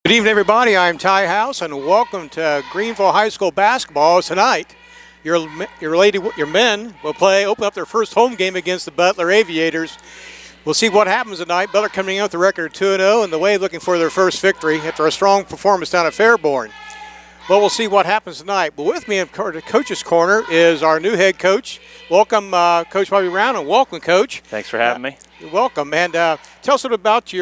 Good evening, everybody. I'm Ty House, and welcome to Greenville High School basketball. Tonight, your men will open up their first home game against the Butler Aviators. We'll see what happens tonight. Butler coming in with a record of 2-0, and the Wave looking for their first victory after a strong performance down at Fairborn. Well, we'll see what happens tonight. But with me in the Coach's Corner is our new head coach. Welcome, Coach Bobby Brown, and welcome, Coach. Thanks for having me. You're welcome. And tell us a little about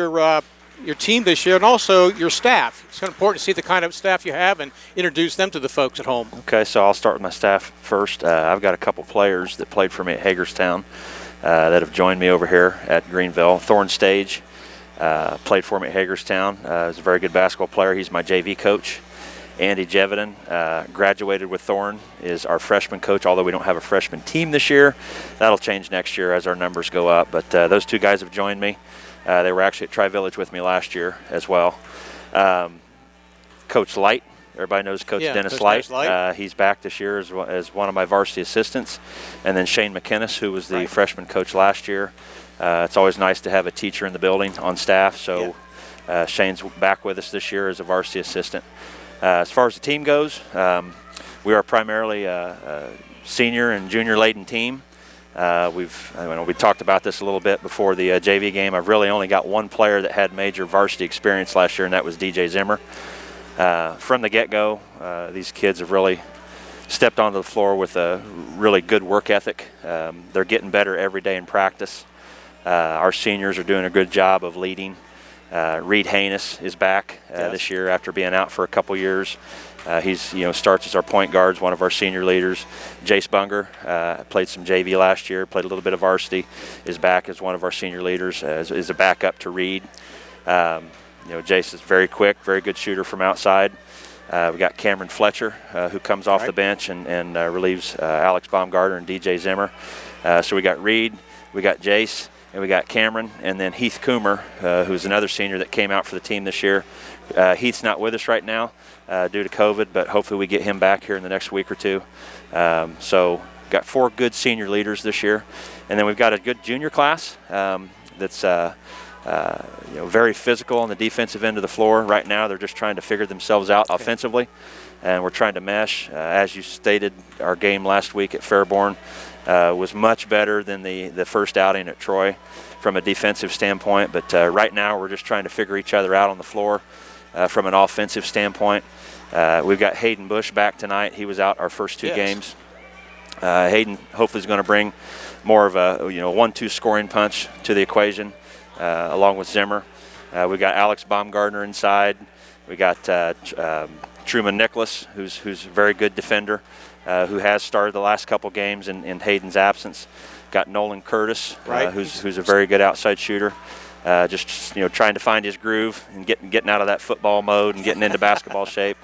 your team this year and also your staff. It's kind of important to see the kind of staff you have and introduce them to the folks at home. Okay, so I'll start with my staff first. I've got a couple players that played for me at Hagerstown that have joined me over here at Greenville. Thorne Stage played for me at Hagerstown. He's a very good basketball player. He's my JV coach. Andy Jevedon graduated with Thorne, is our freshman coach, although we don't have a freshman team this year. That'll change next year as our numbers go up. But those two guys have joined me. They were actually at Tri-Village with me last year as well. Coach Light, everybody knows Coach Dennis Coach Light. He's back this year as one of my varsity assistants. And then Shane McInnes, who was the freshman coach last year. It's always nice to have a teacher in the building on staff, so Shane's back with us this year as a varsity assistant. As far as the team goes, we are primarily a senior and junior laden team. We talked about this a little bit before the JV game. I've really only got one player that had major varsity experience last year, and that was DJ Zimmer. From the get-go, these kids have really stepped onto the floor with a really good work ethic. They're getting better every day in practice. Our seniors are doing a good job of leading. Reid Haynes is back this year after being out for a couple years. He's starts as our point guard, one of our senior leaders. Jace Bunger played some JV last year, played a little bit of varsity, is back as one of our senior leaders, is a backup to Reid. Jace is very quick, very good shooter from outside. We got Cameron Fletcher, who comes off the bench and relieves Alex Baumgartner and DJ Zimmer. So we got Reid, we got Jace, and we got Cameron, and then Heath Coomer, who's another senior that came out for the team this year. Heath's not with us right now due to COVID, but hopefully we get him back here in the next week or two. So got 4 good senior leaders this year. And then we've got a good junior class that's very physical on the defensive end of the floor. Right now they're just trying to figure themselves out offensively, and we're trying to mesh. As you stated, our game last week at Fairborn was much better than the first outing at Troy from a defensive standpoint, but right now we're just trying to figure each other out on the floor from an offensive standpoint. We've got Hayden Bush back tonight. He was out our first 2 games. Hayden hopefully is going to bring more of a 1-2 scoring punch to the equation along with Zimmer. We got Alex Baumgartner inside. We got Truman Nicholas, who's a very good defender, who has started the last couple games in Hayden's absence. Got Nolan Curtis, who's a very good outside shooter. Just trying to find his groove and getting out of that football mode and getting into basketball shape.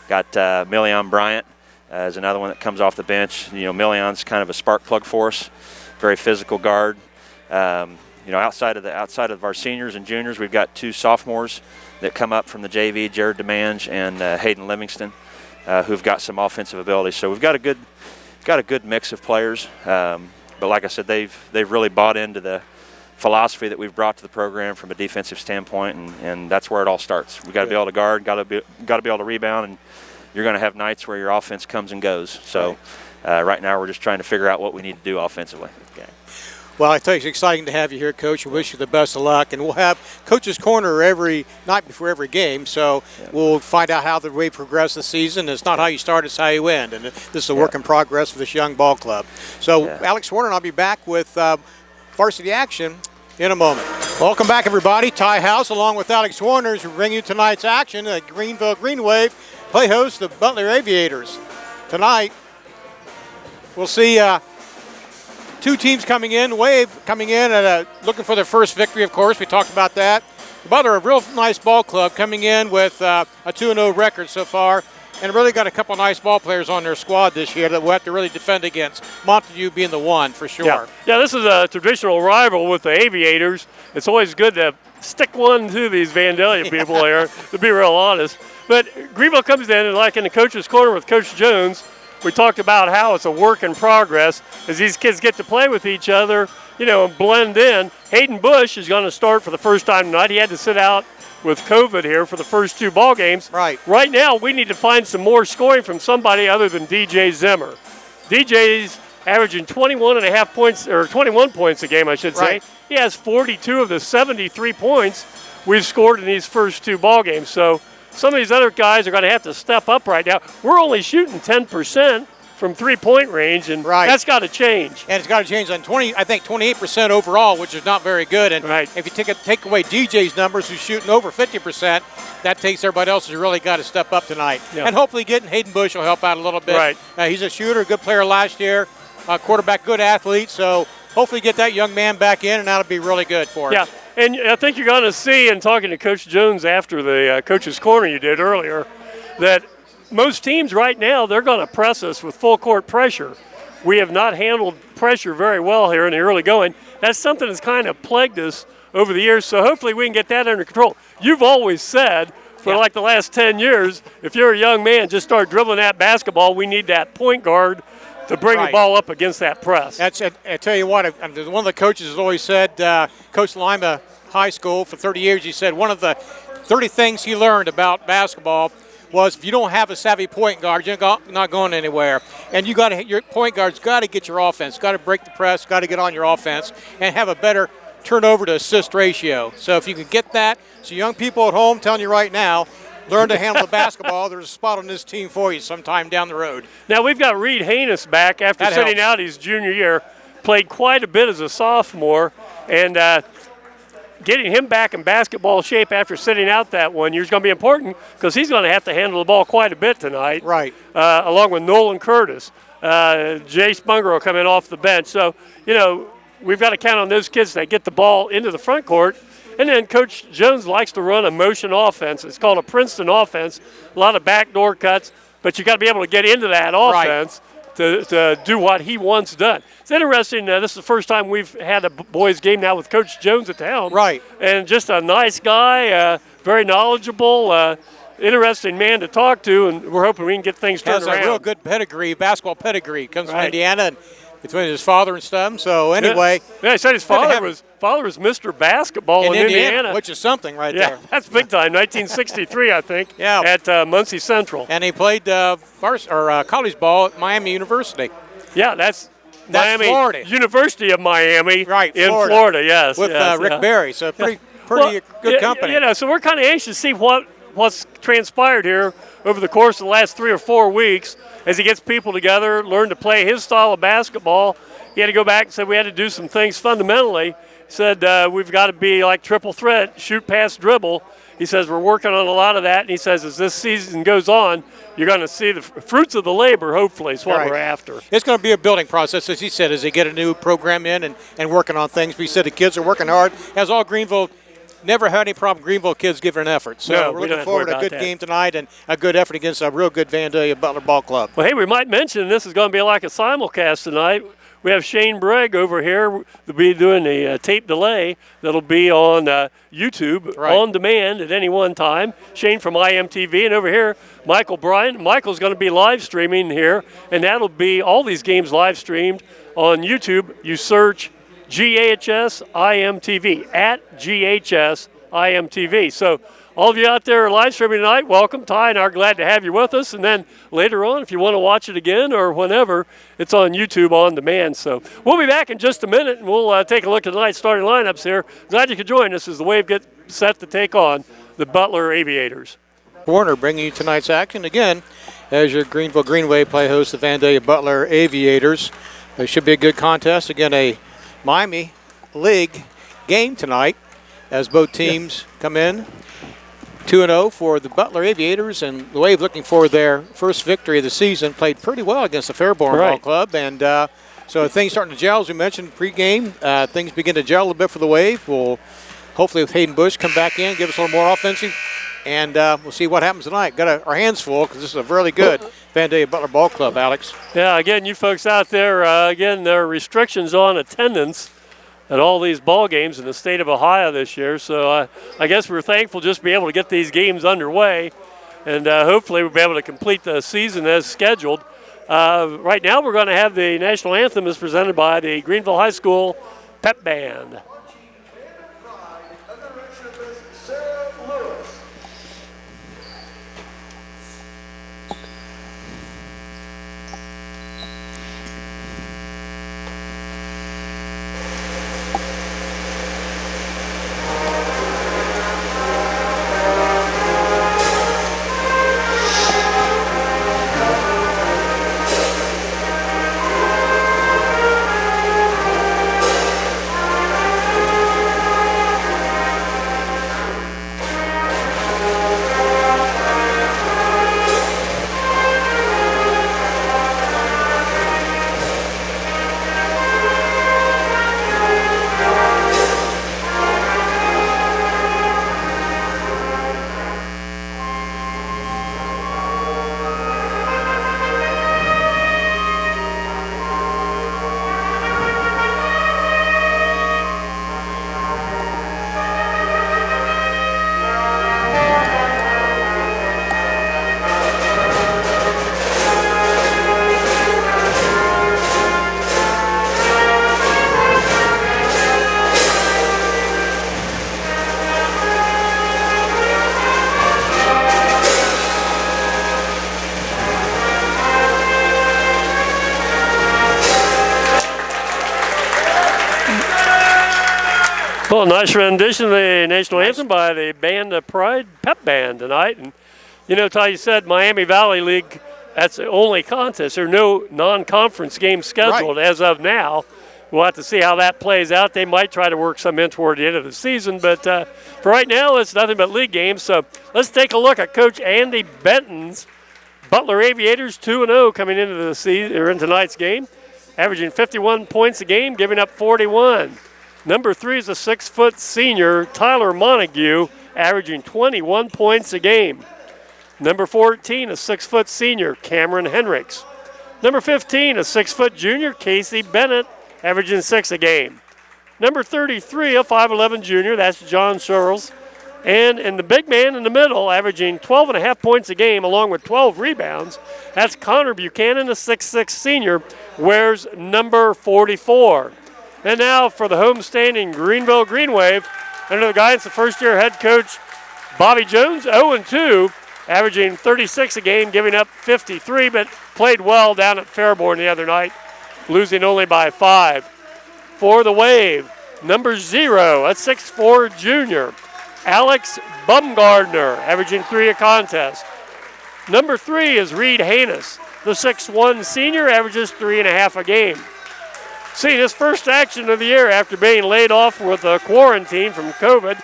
Got Million Bryant as another one that comes off the bench. Million's kind of a spark plug for us. Very physical guard. Outside of our seniors and juniors, we've got 2 sophomores that come up from the JV, Jared DeMange and Hayden Livingston, who've got some offensive ability. So we've got a good mix of players. But like I said, they've really bought into the philosophy that we've brought to the program from a defensive standpoint, and that's where it all starts. We've got to be able to guard, got to be able to rebound, and you're going to have nights where your offense comes and goes. So right now we're just trying to figure out what we need to do offensively. Okay. Well, I tell you, it's exciting to have you here, Coach. We wish you the best of luck, and we'll have Coach's Corner every night before every game, so we'll find out how the way progress this season. It's not how you start, it's how you end, and this is a work in progress for this young ball club. So Alex Warner and I'll be back with varsity action in a moment. Welcome back, everybody. Ty House along with Alex Warner to bring you tonight's action at Greenville GreenWave, play host the Butler Aviators. Tonight, we'll see 2 teams coming in. Wave coming in and looking for their first victory, of course. We talked about that. Butler, a real nice ball club, coming in with a 2-0 record so far, and really got a couple nice ball players on their squad this year that we'll have to really defend against. Montague being the one for sure. Yeah, this is a traditional rival with the Aviators. It's always good to stick one to these Vandalia people here, to be real honest. But Greenville comes in, and like in the Coach's Corner with Coach Jones, we talked about how it's a work in progress as these kids get to play with each other and blend in. Hayden Bush is going to start for the first time tonight. He had to sit out with COVID here for the first 2 ball games. Right. Right now, we need to find some more scoring from somebody other than DJ Zimmer. DJ's averaging 21.5 points, or 21 points a game, I should say. Right. He has 42 of the 73 points we've scored in these first 2 ball games. So some of these other guys are going to have to step up right now. We're only shooting 10% from 3-point range, and that's got to change. And it's got to change on 28% overall, which is not very good. And if you take away DJ's numbers, who's shooting over 50%, that takes everybody else who's really got to step up tonight. Yeah. And hopefully getting Hayden Bush will help out a little bit. Right. He's a shooter, good player last year, quarterback, good athlete. So hopefully get that young man back in, and that'll be really good for us. Yeah, and I think you're going to see, in talking to Coach Jones after the Coach's Corner you did earlier, that most teams right now, they're going to press us with full court pressure. We have not handled pressure very well here in the early going. That's something that's kind of plagued us over the years, so hopefully we can get that under control. You've always said, for like the last 10 years, if you're a young man, just start dribbling that basketball. We need that point guard to bring the ball up against that press. I tell you what, one of the coaches has always said, Coach Lima High School for 30 years, he said one of the 30 things he learned about basketball was if you don't have a savvy point guard, you're not going anywhere. And your point guard's got to get your offense, got to break the press, got to get on your offense, and have a better turnover to assist ratio. So if you can get that, so young people at home, telling you right now, learn to handle the basketball. There's a spot on this team for you sometime down the road. Now we've got Reid Haynes back after sitting out his junior year, played quite a bit as a sophomore, and getting him back in basketball shape after sitting out that 1 year is going to be important because he's going to have to handle the ball quite a bit tonight. Right. Along with Nolan Curtis. Jay Spunger will come in off the bench. So, we've got to count on those kids that get the ball into the front court. And then Coach Jones likes to run a motion offense. It's called a Princeton offense. A lot of backdoor cuts, but you got to be able to get into that offense to do what he wants done. It's interesting. This is the first time we've had a boys' game now with Coach Jones at the helm. Right. And just a nice guy, very knowledgeable, interesting man to talk to, and we're hoping we can get things turned around. Has a real good pedigree, basketball pedigree. Comes from Indiana, and between his father and stuff. So anyway. Yeah, he said his father was Mr. Basketball in Indiana. Which is something right there. That's big time. 1963, I think, at Muncie Central. And he played college ball at Miami University. Yeah, that's Miami Florida. University of Miami in Florida, yes. With Rick Barry, so pretty good company. So we're kind of anxious to see what's transpired here over the course of the last 3 or 4 weeks as he gets people together, learn to play his style of basketball. He had to go back and said we had to do some things fundamentally. He said we've got to be like triple threat, shoot, pass, dribble. He says we're working on a lot of that, and he says as this season goes on, you're going to see the fruits of the labor, hopefully, is what we're after. It's going to be a building process, as he said, as they get a new program in and working on things. But he said the kids are working hard. As all Greenville, never had any problem Greenville kids giving an effort. So we're looking forward to a good game tonight and a good effort against a real good Vandalia Butler ball club. Well, hey, we might mention this is going to be like a simulcast tonight. We have Shane Bragg over here. They'll be doing the tape delay that'll be on YouTube on demand at any one time. Shane from IMTV, and over here, Michael Bryant. Michael's going to be live streaming here, and that'll be all these games live streamed on YouTube. You search GHS IMTV, at GHS IMTV. So all of you out there live streaming tonight, welcome. Ty and I are glad to have you with us. And then later on, if you want to watch it again or whenever, it's on YouTube on demand. So we'll be back in just a minute, and we'll take a look at tonight's starting lineups here. Glad you could join us as the Wave get set to take on the Butler Aviators. Warner bringing you tonight's action again as your Greenville GreenWave play host, the Vandalia Butler Aviators. It should be a good contest. Again, a Miami League game tonight as both teams come in 2-0 for the Butler Aviators, and the Wave looking for their first victory of the season. Played pretty well against the Fairborn Ball Club, and so things starting to gel, as we mentioned pregame. Things begin to gel a little bit for the Wave. We'll hopefully with Hayden Bush come back in, give us a little more offensive, and we'll see what happens tonight. Got our hands full because this is a really good Vandalia Butler Ball Club, Alex. Yeah, again, you folks out there, there are restrictions on attendance at all these ball games in the state of Ohio this year. So I guess we're thankful just to be able to get these games underway, and hopefully we'll be able to complete the season as scheduled. Right now we're going to have the national anthem is presented by the Greenville High School pep band. Well, nice rendition of the national anthem by the Band of Pride Pep Band tonight. And, you know, Ty, you said Miami Valley League, that's the only contest. There are no non-conference games scheduled as of now. We'll have to see how that plays out. They might try to work some in toward the end of the season. But for right now, it's nothing but league games. So let's take a look at Coach Andy Benton's Butler Aviators 2-0 coming into the season, or in tonight's game, averaging 51 points a game, giving up 41. Number 3 is a 6-foot senior, Tyler Montague, averaging 21 points a game. Number 14, a 6-foot senior, Cameron Hendricks. Number 15, a 6-foot junior, Casey Bennett, averaging 6 a game. Number 33, a 5'11 junior, that's John Searles. And in the big man in the middle, averaging 12.5 points a game along with 12 rebounds, that's Connor Buchanan, a 6'6 senior, wears number 44. And now for the homestanding Greenville GreenWave, under the guidance of first-year head coach Bobby Jones, 0-2, averaging 36 a game, giving up 53, but played well down at Fairborn the other night, losing only by 5. For the Wave, number 0, a 6'4 junior, Alex Bumgardner, averaging 3 a contest. Number 3 is Reid Haynes, the 6'1 senior, averages 3.5 a game. Seeing his first action of the year after being laid off with a quarantine from COVID,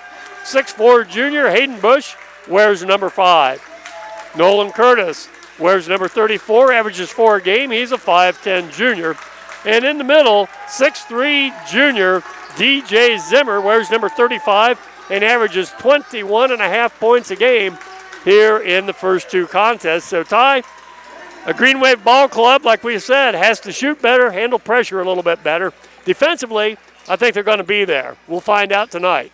6'4 junior Hayden Bush wears number 5. Nolan Curtis wears number 34, averages 4 a game. He's a 5'10 junior. And in the middle, 6'3 junior DJ Zimmer wears number 35 and averages 21.5 points a game here in the first 2 contests. So, Ty, a GreenWave ball club, like we said, has to shoot better, handle pressure a little bit better. Defensively, I think they're going to be there. We'll find out tonight.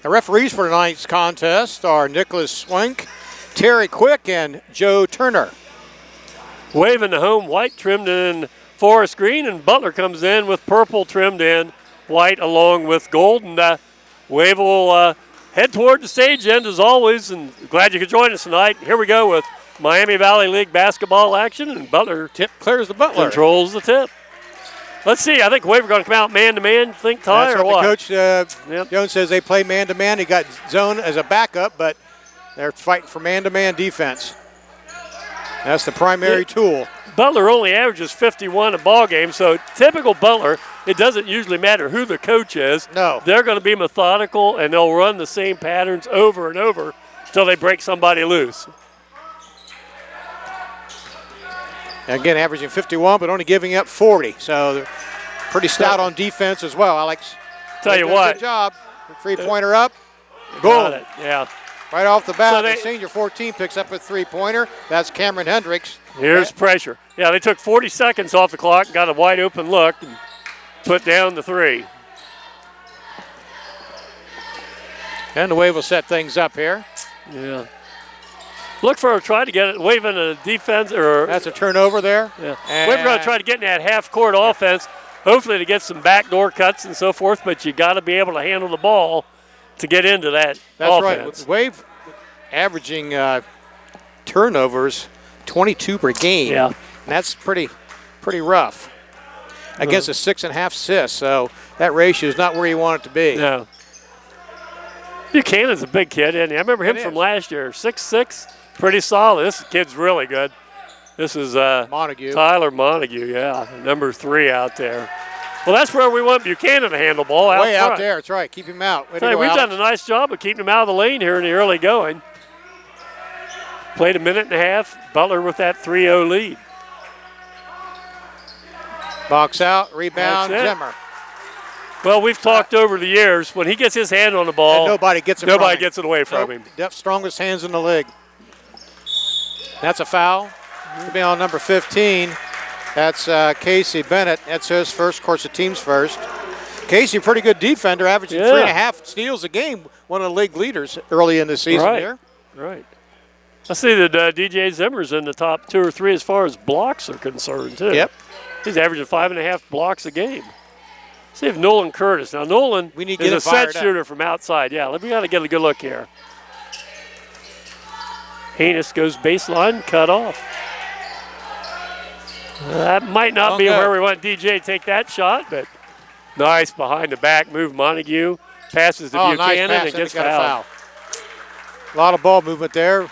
The referees for tonight's contest are Nicholas Swink, Terry Quick, and Joe Turner. Wave in the home white trimmed in forest green, and Butler comes in with purple trimmed in white along with gold. And Wave will head toward the stage end as always, and glad you could join us tonight. Here we go with Miami Valley League basketball action, and Butler tip clears the Butler. Controls the tip. Let's see. I think Wave are going to come out man-to-man. Think, Ty, That's or what? Coach Jones says they play man-to-man. He got zone as a backup, but they're fighting for man-to-man defense. That's the primary tool. Butler only averages 51 a ball game, so typical Butler, it doesn't usually matter who the coach is. No. They're going to be methodical, and they'll run the same patterns over and over until they break somebody loose. Again, averaging 51, but only giving up 40. So they're pretty stout on defense as well, Alex. Tell you what. Good job. Three-pointer up. Got Boom. it. Yeah. Right off the bat, So the senior 14 picks up a three-pointer. That's Cameron Hendricks. Here's pressure. Yeah, they took 40 seconds off the clock, got a wide open look, and put down the 3. And the Wave will set things up here. Yeah. Look for a try to get it, waving a defense or that's a turnover there. yeah. We're going to try to get in that half-court offense. hopefully to get some backdoor cuts and so forth, but you got to be able to handle the ball to get into that That's offense. right. Wave averaging turnovers 22 per game. Yeah. And that's pretty rough against a 6.5 assists. So that ratio is not where you want it to be. No. Buchanan's a big kid, isn't he? I remember him It from is. last year. 6'6", pretty solid. This kid's really good. This is Montague. Tyler Montague, yeah, number 3 out there. Well, that's where we want Buchanan to handle ball out Way front. out there. That's right. Keep him out. Way to Hey, go, we've Alex. done a nice job of keeping him out of the lane here in the early going. Played a minute and a half. Butler with that 3-0 lead. Box out. Rebound. That's it. Zimmer. Well, we've talked over the years, when he gets his hand on the ball, And nobody gets it. nobody gets it away from Nope. him. Yep, strongest hands in the league. That's a foul. It'll be on number 15. That's Casey Bennett. That's his first. Of course, the team's first. Casey, pretty good defender, averaging 3.5 steals a game. One of the league leaders early in the season here. Right. I see that DJ Zimmer's in the top 2 or 3 as far as blocks are concerned, too. Yep. He's averaging 5.5 blocks a game. See if Nolan Curtis. Now, Nolan We need to is get a him set fired up. shooter from outside. Yeah, we got to get a good look here. Haynes goes baseline, cut off. That might not Don't be go. where we want DJ to take that shot, but nice behind the back move. Montague passes to Nice Buchanan pass. and And gets got a fouled. foul. A lot of ball movement there.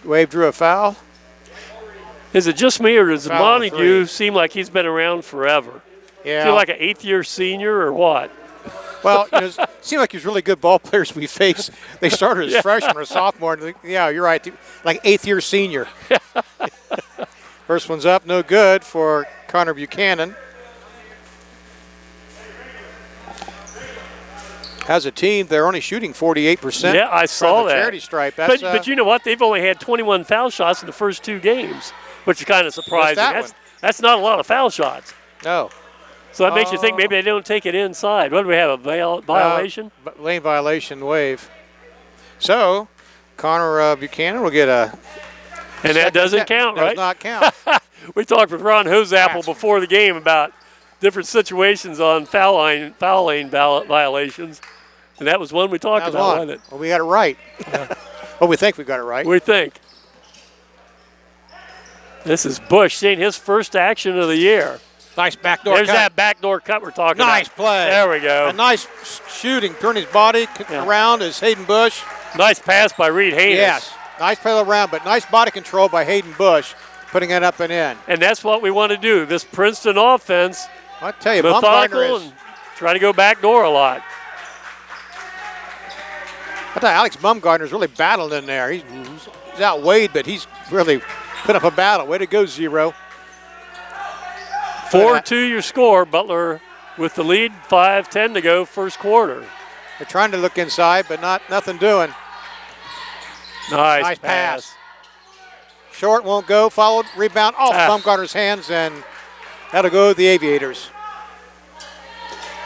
Wave drew a foul. Is it just me, or does Foul on Montague 3. seem like he's been around forever? Yeah. Feel like an 8th-year senior or what? Well, it seemed like he's really good ball players we faced. They started as freshmen or sophomore. And yeah, you're right. Like 8th-year senior. First one's up, no good for Connor Buchanan. As a team, they're only shooting 48%. Yeah, I saw from the that. charity stripe. That's, But you know what? They've only had 21 foul shots in the first 2 games, which is kind of surprising. that That's not a lot of foul shots. no. So that makes you think maybe they don't take it inside. What do we have, a violation? Lane violation, Wave. So, Connor Buchanan will get a. And that doesn't count, right? Does not count. We talked with Ron Hosapple Yes. before the game about different situations on foul lane violations, and that was one we talked That was about, one. wasn't it? Well, we got it right. Well, we think we got it right. We think. This is Bush seeing his first action of the year. Nice backdoor There's cut. that backdoor cut we're talking about. Nice play. There we go. A nice shooting. Turn his body around as Hayden Bush. Nice pass by Reid Haynes. Yes. Nice play around, but nice body control by Hayden Bush, putting it up and in. And that's what we want to do. This Princeton offense, I tell you, methodical Baumgartner is. and try to go backdoor a lot. I tell you, Alex Baumgartner's really battled in there. He's outweighed, but he's really put up a battle. Way to go, Zero. 4-2 your score. Butler with the lead, 5:10 to go, first quarter. They're trying to look inside, but nothing doing. Nice pass. Short won't go. Followed, rebound off Baumgartner's hands, and that'll go to the Aviators.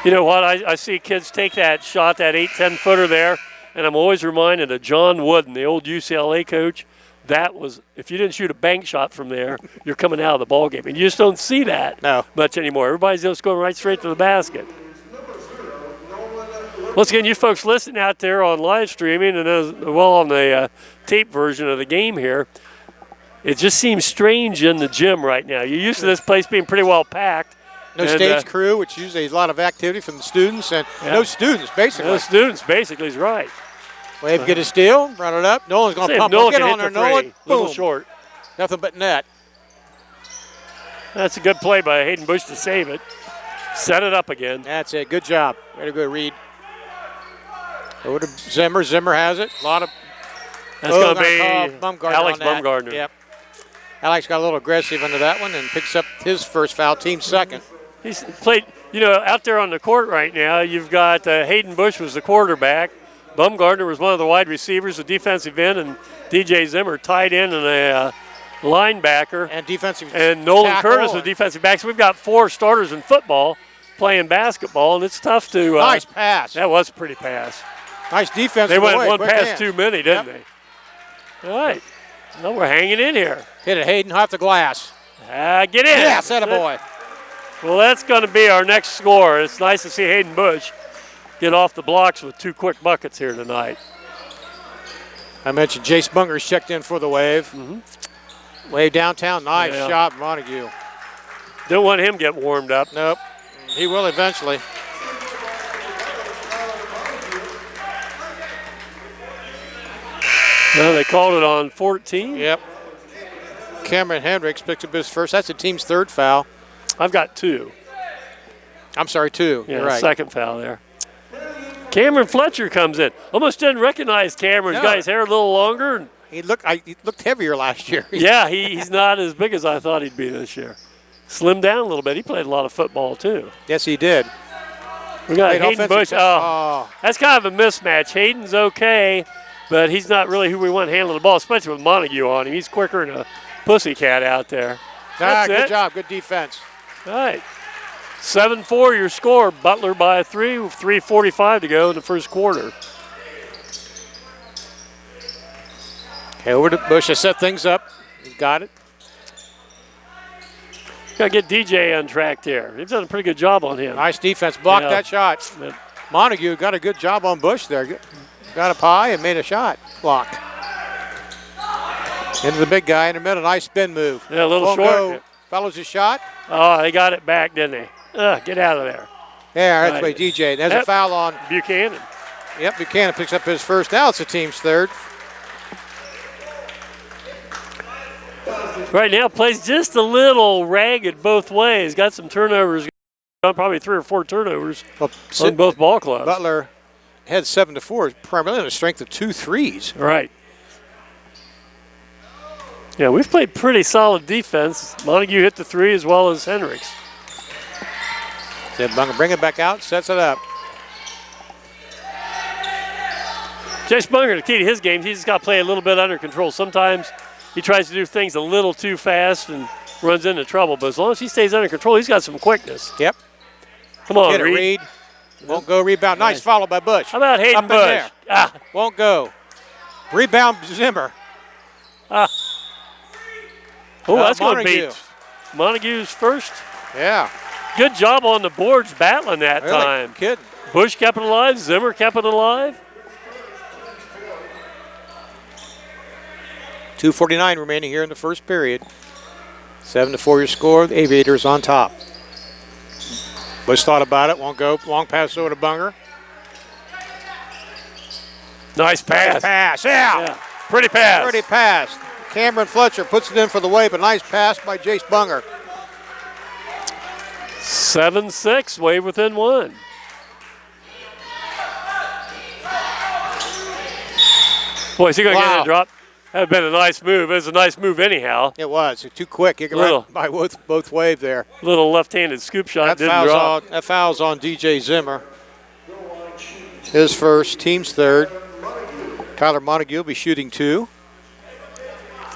You know what? I see kids take that shot, that 8-10 footer there, and I'm always reminded of John Wooden, the old UCLA coach. That was, if you didn't shoot a bank shot from there, you're coming out of the ball game. And you just don't see that much anymore. Everybody's just going right straight to the basket. Once again, you folks listening out there on live streaming and as well on the tape version of the game here, it just seems strange in the gym right now. You're used to this place being pretty well packed. No stage crew, which usually is a lot of activity from the students, and no students, basically. No students, basically, is right. Wave get a steal, run it up. Nolan's going to pump Nolan it. Get can on hit there, the Nolan. three. Little Boom. short. Nothing but net. That's a good play by Hayden Bush to save it. Set it up again. That's it. Good job. Way to go, Reid. Over to Zimmer. Zimmer has it. A lot of. That's going to be on Alex that. Baumgartner. Yep. Alex got a little aggressive into that one and picks up his first foul, team second. He's played, out there on the court right now, you've got Hayden Bush was the quarterback. Baumgartner was one of the wide receivers, the defensive end, and DJ Zimmer tight end and a linebacker. And defensive And Nolan tackle. Curtis, the defensive back. So we've got 4 starters in football playing basketball, and it's tough to. Nice pass. That was a pretty pass. Nice defense. They went away. one Quick pass hand. too many, didn't they? All right. Well, we're hanging in here. Hit it, Hayden, off the glass. Get in. Yes, attaboy. Well, that's going to be our next score. It's nice to see Hayden Bush get off the blocks with 2 quick buckets here tonight. I mentioned Jace Bunger's checked in for the Wave. Wave downtown, nice shot, Montague. Don't want him to get warmed up. Nope, he will eventually. No, they called it on 14. Yep. Cameron Hendricks picks up his first. That's the team's 3rd foul. I've got 2. I'm sorry, 2. Yeah, You're right. 2nd foul there. Cameron Fletcher comes in. Almost didn't recognize Cameron. He's got his hair a little longer. He looked heavier last year. Yeah, he's not as big as I thought he'd be this year. Slimmed down a little bit. He played a lot of football, too. Yes, he did. We got Hayden Bush. That's kind of a mismatch. Hayden's okay, but he's not really who we want handling the ball, especially with Montague on him. He's quicker than a pussycat out there. Good job. Good defense. All right. 7-4 your score. Butler by 3 with 3:45 to go in the first quarter. Okay, over to Bush to set things up. He's got it. Got to get DJ on track here. He's done a pretty good job on him. Nice defense. Blocked that shot. Yep. Montague got a good job on Bush there. Got a pie and made a shot. Block. Into the big guy in the middle. Nice spin move. Yeah, a little short. Follows his shot. Oh, they got it back, didn't they? Get out of there. Yeah, that's by DJ. There's a foul on Buchanan. Yep, Buchanan picks up his first. Now it's the team's 3rd. Right now, plays just a little ragged both ways. Got some turnovers, probably 3 or 4 turnovers on both ball clubs. Butler had 7-4, primarily on the strength of 2 threes. Right. Yeah, we've played pretty solid defense. Montague hit the 3 as well as Hendricks. Bunger bring it back out, sets it up. Jace Bunger, the key to his game, he's just got to play a little bit under control. Sometimes he tries to do things a little too fast and runs into trouble, but as long as he stays under control, he's got some quickness. Yep. Come on, Get it, Reid. Won't go. Rebound. Nice follow by Bush. How about Hayden Bush? Won't go. Rebound Zimmer. Oh, that's going to beat Montague's first. Yeah. Good job on the boards battling that time. Kidding. Bush kept it alive. Zimmer kept it alive. 2:49 remaining here in the first period. 7-4 your score. The Aviators on top. Bush thought about it. Won't go. Long pass over to Bunger. Nice pass. Nice pass. Yeah. Pretty pass. Pretty pass. Cameron Fletcher puts it in for the Wave. A nice pass by Jace Bunger. 7-6. Wave within 1. Boy, is he going to get a drop? That would have been a nice move. It was a nice move anyhow. It was. Too quick. You got by both Wave there. Little left-handed scoop shot. Didn't drop. That foul's on DJ Zimmer. His first, team's 3rd. Tyler Montague will be shooting 2.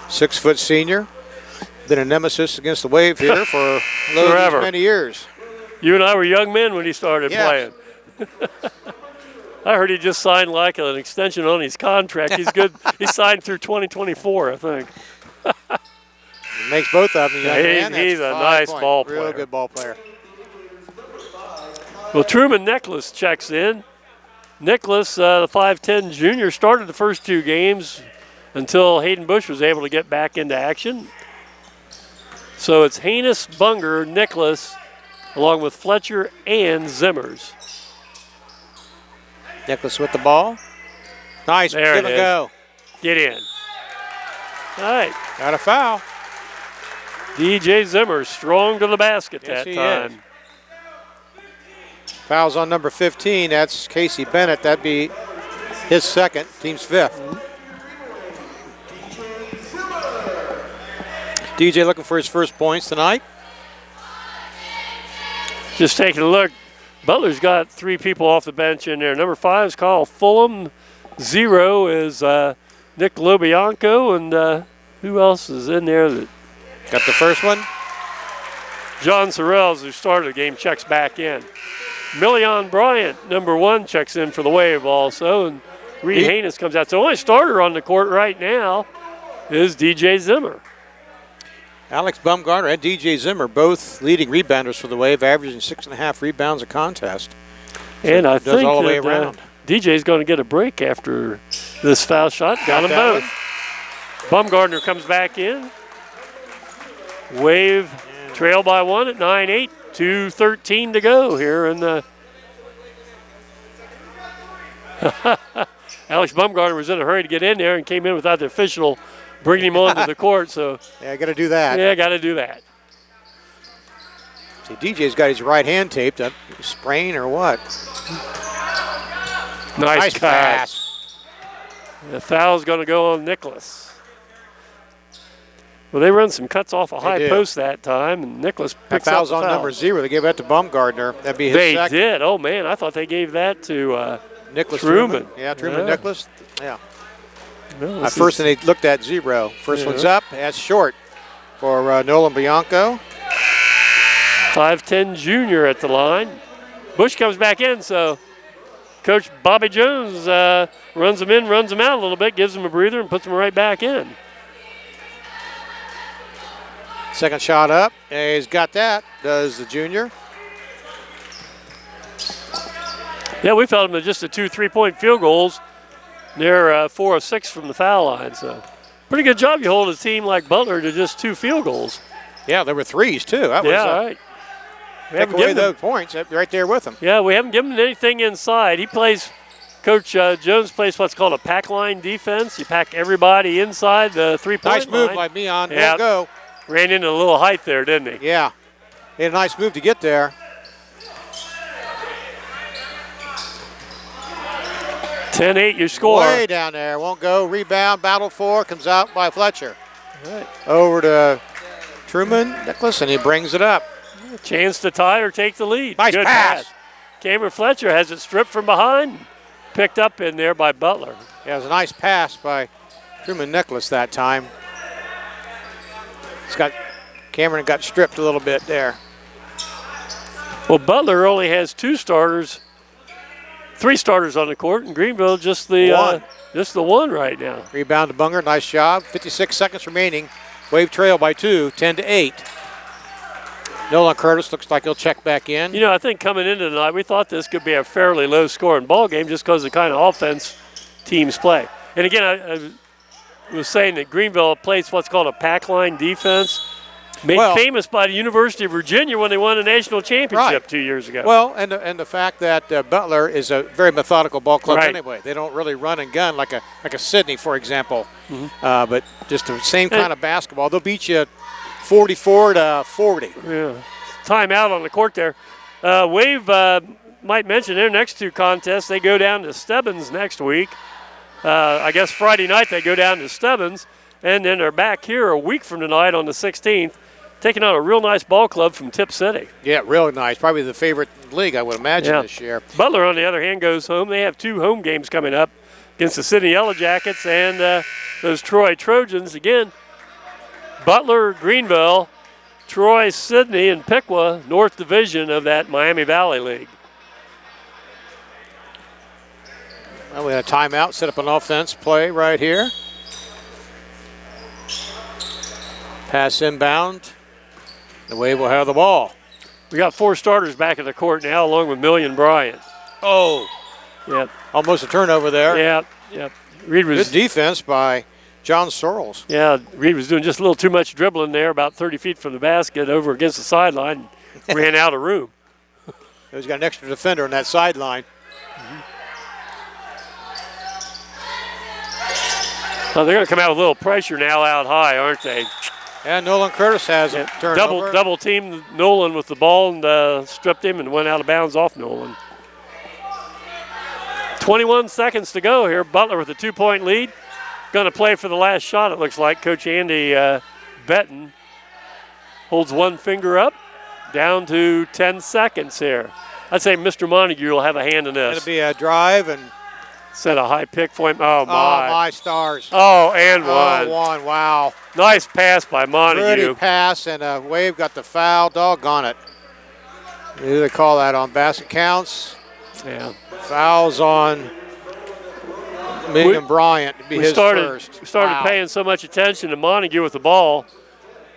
6-foot senior. Been a nemesis against the Wave here for many years. You and I were young men when he started playing. I heard he just signed like an extension on his contract. He's good. He signed through 2024, I think. He makes both of them. He's a nice ball player. Real good ball player. Well, Truman Nicholas checks in. Nicholas, the 5'10 junior, started the first 2 games until Hayden Bush was able to get back into action. So it's Haynes, Bunger, Nicholas, along with Fletcher and Zimmers. Nicholas with the ball. Nice. There Give it a go. Get in. All right. Got a foul. DJ Zimmer strong to the basket that time. Is. Foul's on number 15. That's Casey Bennett. That'd be his 2nd, team's 5th. DJ looking for his first points tonight. Just taking a look. Butler's got 3 people off the bench in there. Number 5 is Carl Fulham. 0 is Nick Lobianco. And who else is in there? Got the first one? John Sorrells, who started the game, checks back in. Million Bryant, number 1, checks in for the Wave also. And Reid Haynes comes out. So the only starter on the court right now is DJ Zimmer. Alex Bumgarner and DJ Zimmer both leading rebounders for the Wave, averaging 6.5 rebounds a contest. So and I think all the way that, around. DJ's going to get a break after this foul shot. Got them both. Bumgarner comes back in. Wave trail by 1 at 9-8. 2:13 to go here in the. Alex Bumgarner was in a hurry to get in there and came in without the official bringing him onto the court. So yeah, got to do that. Yeah, got to do that. See, DJ's got his right hand taped up. Sprain or what? Nice pass. The foul's going to go on Nicholas. Well, they run some cuts off a high post that time, and Nicholas picks up the foul. Foul's on number 0. They gave that to Bumgarner. That'd be his second. They did. Oh, man, I thought they gave that to Nicholas Truman. Yeah, Truman Nicholas. Yeah. Well, At first, they looked at 0. First one's up. That's short for Nolan Bianco. 5'10 junior at the line. Bush comes back in, so Coach Bobby Jones runs him in, runs him out a little bit, gives him a breather, and puts him right back in. Second shot up. He's got that, does the junior. Yeah, we've held him to just the 2 3-point field goals. They're 4 of 6 from the foul line, so pretty good job you hold a team like Butler to just 2 field goals. Yeah, there were 3s, too. That was, right. Take away those points, right there with him. Yeah, we haven't given him anything inside. He plays, Coach Jones plays what's called a pack line defense. You pack everybody inside the 3-point line. Nice move by Mion. Yeah. Won't go. Ran into a little height there, didn't he? Yeah. He had a nice move to get there. 10-8 your score. Way down there. Won't go. Rebound. Battle for. Comes out by Fletcher. All right. Over to Truman Nicholas, and he brings it up. Chance to tie or take the lead. Nice Good pass. Cameron Fletcher has it stripped from behind. Picked up in there by Butler. Yeah, it was a nice pass by Truman Nicholas that time. Cameron got stripped a little bit there. Well, Butler only has 3 starters on the court, and Greenville just the one right now. Rebound to Bunger, nice job. 56 seconds remaining. Wave trail by 2, 10-8. Nolan Curtis looks like he'll check back in. You know, I think coming into tonight, we thought this could be a fairly low-scoring ball game just because of the kind of offense teams play. And again, I was saying that Greenville plays what's called a pack line defense, made famous by the University of Virginia when they won a national championship 2 years ago. Well, and the fact that Butler is a very methodical ball club anyway. They don't really run and gun like a Sydney, for example. But just the same kind of basketball. They'll beat you 44-40. Yeah, timeout on the court there. Wave might mention their next 2 contests. They go down to Stebbins next week. I guess Friday night they go down to Stebbins, and then they're back here a week from tonight on the 16th, taking on a real nice ball club from Tip City. Yeah, really nice. Probably the favorite league, I would imagine, this year. Butler, on the other hand, goes home. They have 2 home games coming up against the Sydney Yellow Jackets and those Troy Trojans. Again, Butler, Greenville, Troy, Sydney, and Piqua, North Division of that Miami Valley League. Well, we had a timeout, set up an offense play right here. Pass inbound. The Wave will have the ball. We got 4 starters back in the court now, along with Million Bryant. Oh. Yep. Almost a turnover there. Yep. Reid was good defense by John Sorrells. Yeah, Reid was doing just a little too much dribbling there, about 30 feet from the basket, over against the sideline, ran out of room. He's got an extra defender on that sideline. Well, they're going to come out with a little pressure now out high, aren't they? And Nolan Curtis has a turnover. Double teamed Nolan with the ball and stripped him and went out of bounds off Nolan. 21 seconds to go here. Butler with a 2-point lead. Going to play for the last shot, it looks like. Coach Andy Benton holds one finger up, down to 10 seconds here. I'd say Mr. Montague will have a hand in this. It'll be a drive and set a high pick for him. Oh, my. Oh, my stars. Oh, and one. Oh, one. Wow. Nice pass by Montague. Pretty pass, and Wave got the foul. Doggone it. What do they call that on basket counts? Yeah. Fouls on Million Bryant. It'd be his first. We started paying so much attention to Montague with the ball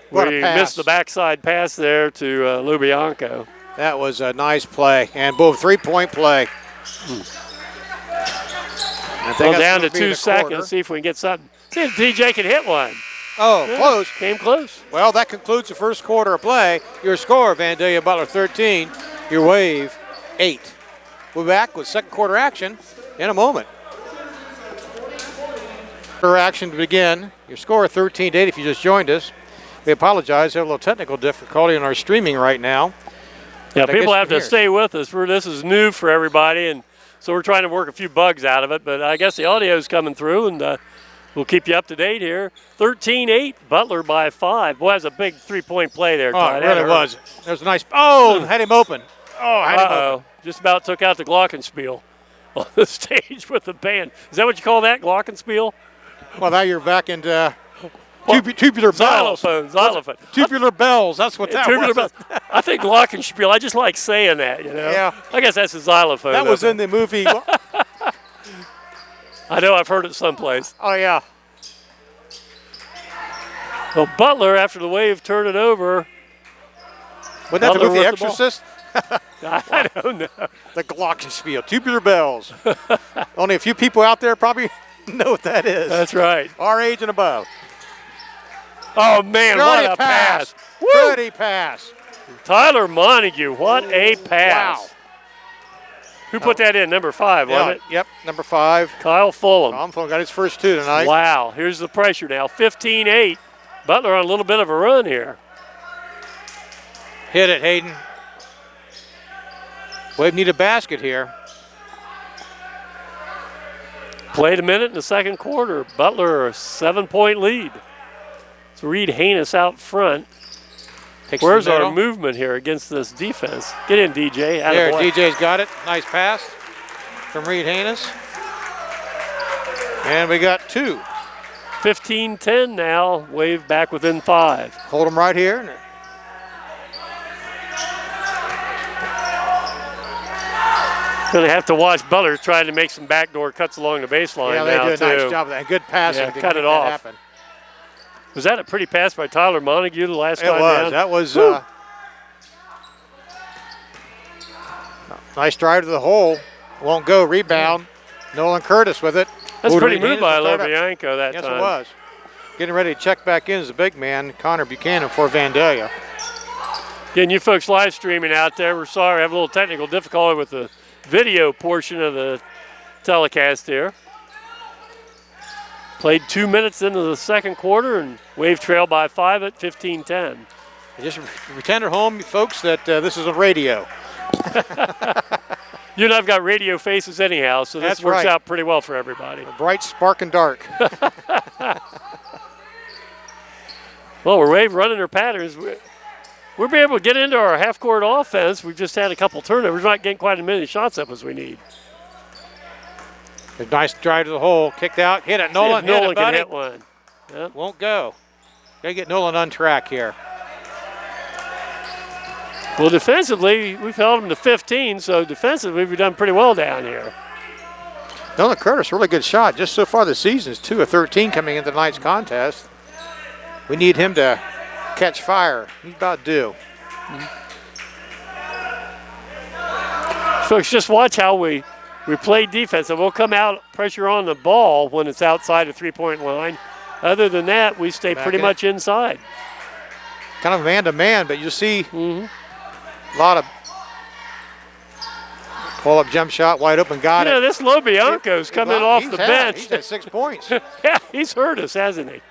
What a We pass. missed the backside pass there to Lubianco. That was a nice play. And boom, 3-point play. Well, down to 2 seconds. See if we can get something. See if DJ can hit one. Oh, Yeah, close. Came close. Well, that concludes the first quarter of play. Your score, Vandalia Butler 13, your Wave 8. We'll be back with second quarter action in a moment. Quarter action to begin. Your score 13-8 if you just joined us. We apologize. We have a little technical difficulty in our streaming right now. Yeah, But I people guess have you to can stay with us. This is new for everybody, and so we're trying to work a few bugs out of it. But I guess the audio is coming through, and we'll keep you up to date here. 13-8, Butler by 5. Boy, that was a big 3-point play there, Oh, Todd. it really was. There was a nice. Oh, had him open. Oh, had him open. Just about took out the Glockenspiel on the stage with the band. Is that what you call that, Glockenspiel? Well, now you're back into tubular bells. Xylophone. Tubular bells. That's what that Tubular was. bells. I think Glockenspiel. I just like saying that, you know. Yeah. I guess that's a xylophone. That was in the movie. I know. I've heard it someplace. Oh, yeah. Well, Butler, after the Wave turned it over. Wasn't that the Butler movie with the ball. Exorcist? I don't know. The Glockenspiel, tubular bells. Only a few people out there probably know what that is. That's right. Our age and above. Oh, man, what a pass. Woo! Pretty pass. Tyler Montague, what a pass. Wow. Who put that in? Number 5, wasn't it? Yep, number 5. Kyle Fulham. Tom Fulham got his first 2 tonight. Wow, here's the pressure now. 15-8. Butler on a little bit of a run here. Hit it, Hayden. Wave need a basket here. Played a minute in the second quarter. Butler a 7-point lead. It's Reid Haynes out front. Takes Where's the our middle. movement here against this defense? Get in, DJ. There, Attaboy. DJ's got it. Nice pass from Reid Haynes. And we got 2. 15-10 now. Wave back within 5. Hold them right here. Going to have to watch Butler trying to make some backdoor cuts along the baseline Yeah, they now, do a too. nice job of that. Good passing Yeah, to cut make it that off. happen. Was that a pretty pass by Tyler Montague the last It time was. down? That was nice drive to the hole. Won't go. Rebound. Nolan Curtis with it. That's Ooh, pretty Reid move Haynes by to start up. Lobianco that Yes, time. it was. Getting ready to check back in as the big man, Connor Buchanan for Vandalia. Again, you folks live streaming out there, we're sorry, I have a little technical difficulty with the video portion of the telecast here. Played 2 minutes into the second quarter and Wave trail by 5 at 15-10. Just pretend at home, folks, that this is a radio. You and I've got radio faces anyhow, so this That's works right. out pretty well for everybody. Bright, spark, and dark. Well, we're Wave running their patterns. We'll be able to get into our half-court offense. We've just had a couple turnovers. We're not getting quite as many shots up as we need. A nice drive to the hole. Kicked out. Hit it. Nolan, See if Nolan hit it, can buddy. hit one. Yep. Won't go. Got to get Nolan on track here. Well, defensively, we've held them to 15, so defensively we've done pretty well down here. Nolan Curtis, really good shot. Just so far this season is 2 of 13 coming into tonight's contest. We need him to catch fire. He's about due. Folks, just watch how we play defense, and we'll come out pressure on the ball when it's outside the three-point line. Other than that, we stay pretty much inside. Kind of man-to-man, but you see a lot of pull-up jump shot, wide open, got Yeah, it. this Lobianco's coming off the bench. He's at 6 points. Yeah, he's hurt us, hasn't he?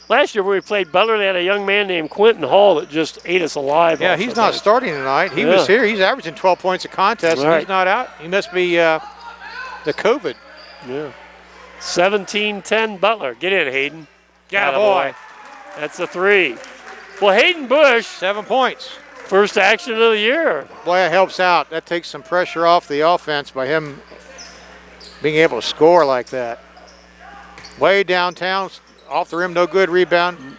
Last year when we played Butler, they had a young man named Quentin Hall that just ate us alive. Yeah, off he's the not bench. starting tonight. He was here. He's averaging 12 points a contest, and Right. he's not out. He must be the COVID. Yeah. 17-10 Butler. Get in, Hayden. Yeah, Attaboy. boy. That's a 3. Well, Hayden Bush, 7 points. first action of the year. Boy, that helps out. That takes some pressure off the offense by him being able to score like that. Way downtown, off the rim, no good rebound.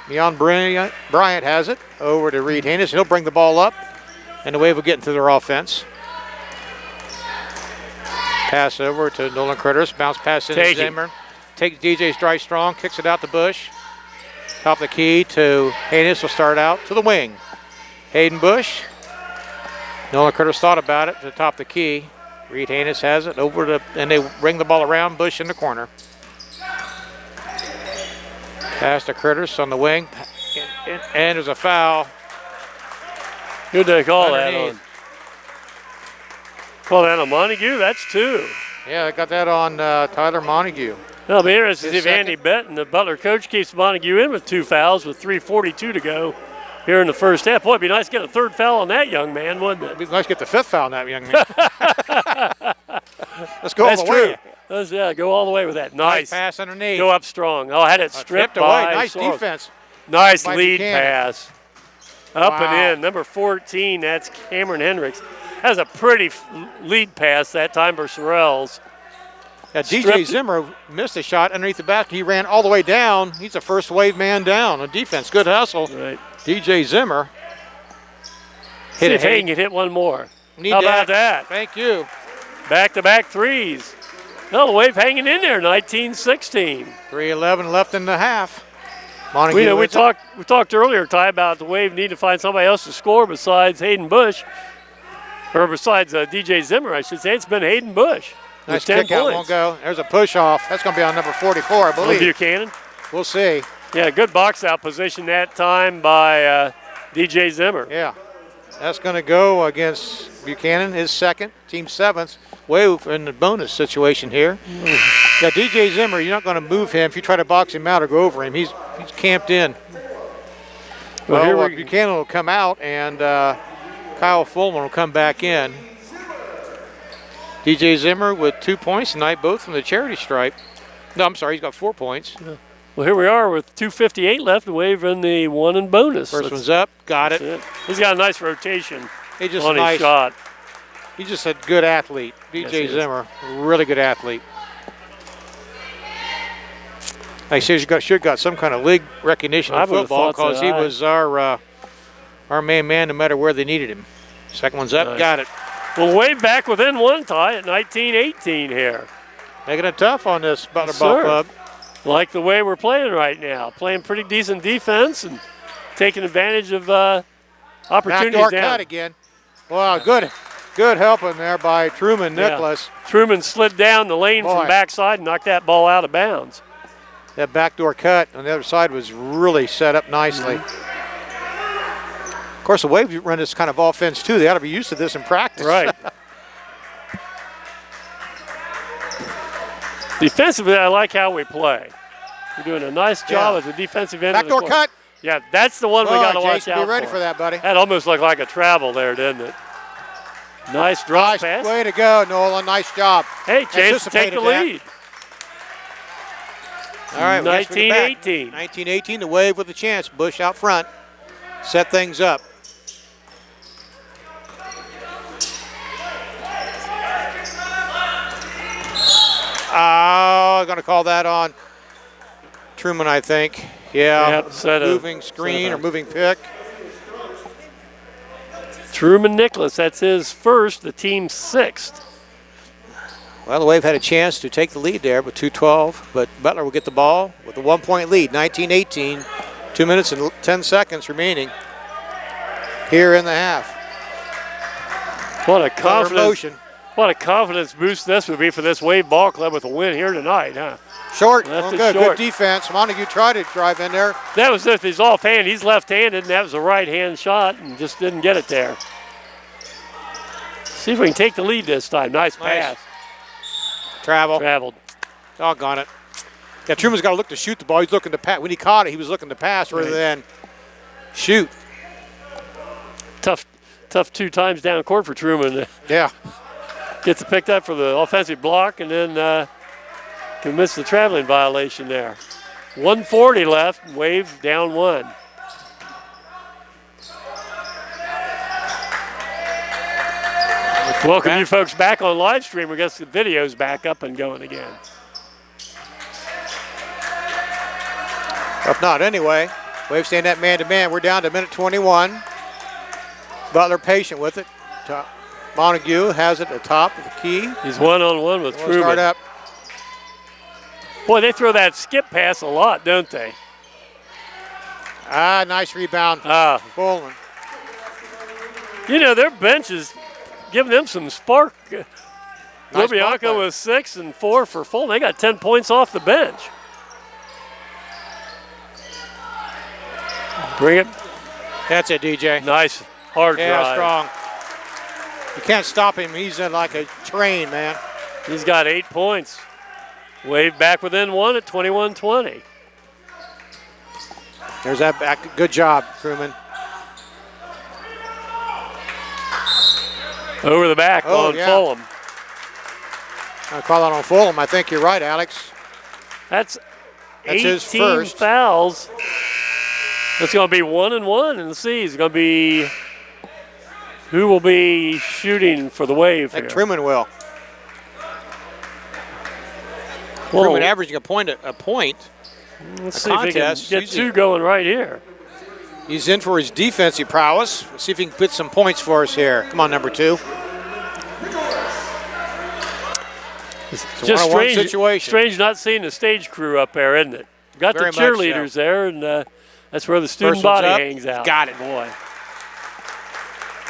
Leon Bryant has it over to Reid Haynes. He'll bring the ball up, and the Wave will get into their offense. Pass over to Nolan Curtis. Bounce pass into Take it. Zimmer. Takes DJ's drive strong, kicks it out to Bush. Top of the key to Haynes will start out to the wing. Hayden Bush. Nolan Curtis thought about it to the top of the key. Reid Haynes has it over to, and they ring the ball around Bush in the corner. Pass to Curtis on the wing, and there's a foul. Who'd they call that Underneath. on? Call that on Montague? That's 2. Yeah, I got that on Tyler Montague. It'll be interesting to see His if Andy Benton, the Butler coach, keeps Montague in with 2 fouls with 3:42 to go here in the first half. Boy, it'd be nice to get a 3rd foul on that young man, wouldn't it? It'd be nice to get the 5th foul on that young man. Let's go That's all the true. way. Yeah, go all the way with that. Nice. Pass underneath. Go up strong. Oh, I had it stripped Stripped away. by. Nice Sorrells. defense. Nice by lead Buchanan. pass. Up Wow. and in. Number 14, that's Cameron Hendricks. That was a pretty lead pass that time for Sorrells. Yeah, DJ Stripped. Zimmer missed a shot underneath the basket. He ran all the way down. He's a first wave man down on defense. Good hustle. Right. DJ Zimmer. See if Hayden can hit one more. Need How about that? Thank you. Back-to-back threes. Well, the Wave hanging in there, 19-16. 3:11 left in the half. Montague We talked earlier, Ty, about the Wave need to find somebody else to score besides Hayden Bush, or besides DJ Zimmer, I should say. It's been Hayden Bush. Nice with 10 kick out, points. won't go. There's a push off. That's going to be on number 44, I On believe. Buchanan. We'll see. Yeah, good box out position that time by DJ Zimmer. Yeah. That's going to go against Buchanan, his second, team 7th. Wave in the bonus situation here. Yeah, DJ Zimmer, you're not going to move him if you try to box him out or go over him. He's camped in. Well, here we Buchanan will come out, and Kyle Fullman will come back in. DJ Zimmer with 2 points tonight, both from the charity stripe. No, I'm sorry, he's got 4 points. Well, here we are with 2:58 left. The Wave in the 1 in bonus. First one's up, got it. That's it. He's got a nice rotation He's just on nice. his shot. He's just a good athlete. Yes, he DJ is. Zimmer, really good athlete. I say should have got some kind of league recognition I in would've football thought because so. he was our main man no matter where they needed him. Second one's up, Nice. got it. Well, Wave back within 1 tie at 19-18 here. Making it tough on this Butler Yes, Ball sir. Club. Like the way we're playing right now. Playing pretty decent defense and taking advantage of opportunities Backdoor down. cut again. Wow, good helping there by Truman Yeah. Nicholas. Truman slid down the lane Boy. from backside and knocked that ball out of bounds. That backdoor cut on the other side was really set up nicely. Of course, the Wave run this kind of offense too. They ought to be used to this in practice. Right. Defensively, I like how we play. We're doing a nice job at the defensive end Backdoor of the court. cut. Yeah, that's the one we got to watch Jason, out be ready for. for that, buddy. That almost looked like a travel there, didn't it? Nice drop Nice pass. way to go, Nolan. Nice job. Hey, chance to take the Anticipated that. lead. All right, we guess we're back. 19-18. 19-18, the Wave with a chance. Bush out front. Set things up. Oh, going to call that on Truman, I think. Yeah, Yep, set a- moving screen set or a- moving pick. Truman Nicholas, that's his first, the team's 6th. Well, the Wave had a chance to take the lead there with 2:12, but Butler will get the ball with a 1-point lead, 19-18. 2 minutes and 10 seconds remaining here in the half. What a Butler confidence! motion. What a confidence boost this would be for this Wave Ball Club with a win here tonight, huh? Short, Left well, it good, short. good defense. Montague tried to drive in there. That was if he's offhand. He's left-handed, and that was a right-hand shot, and just didn't get it there. See if we can take the lead this time. Nice pass. Travel. Traveled. Doggone it. Yeah, Truman's got to look to shoot the ball. He's looking to pass. When he caught it, he was looking to pass rather Right. than shoot. Tough 2 times down court for Truman. Yeah. Gets it picked up for the offensive block, and then commits the traveling violation there. 1:40 left. Wave down 1. Welcome you folks back on live stream. I guess the video's back up and going again. If not, anyway. Wave staying that man-to-man. We're down to minute 21. Butler patient with it. Montague has it at the top of the key. He's one-on-one with We'll Truman. start up. Boy, they throw that skip pass a lot, don't they? Nice rebound. Fulham. You know, their bench is giving them some spark. Nice Lubianco with 6 and 4 for Fulham. They got 10 points off the bench. Bring it. That's it, DJ. Nice, hard drive. Yeah, strong. You can't stop him. He's in like a train, man. He's got 8 points. Wave back within 1 at 21-20. There's that back. Good job, Truman. Over the back on Fulham. I call it on Fulham. I think you're right, Alex. That's 18 his first. fouls. It's going to be 1 and 1 in the C. It's going to be who will be shooting for the Wave I think here. Truman will. Well, Truman averaging a point. Let's see if he can get 2 going right here. He's in for his defensive prowess. Let's see if he can put some points for us here. Come on, number 2. It's a just one-on-one situation. Strange not seeing the stage crew up there, isn't it? Got Very the much cheerleaders so. there, and that's where the student First one's body up. hangs out. Got it. Boy.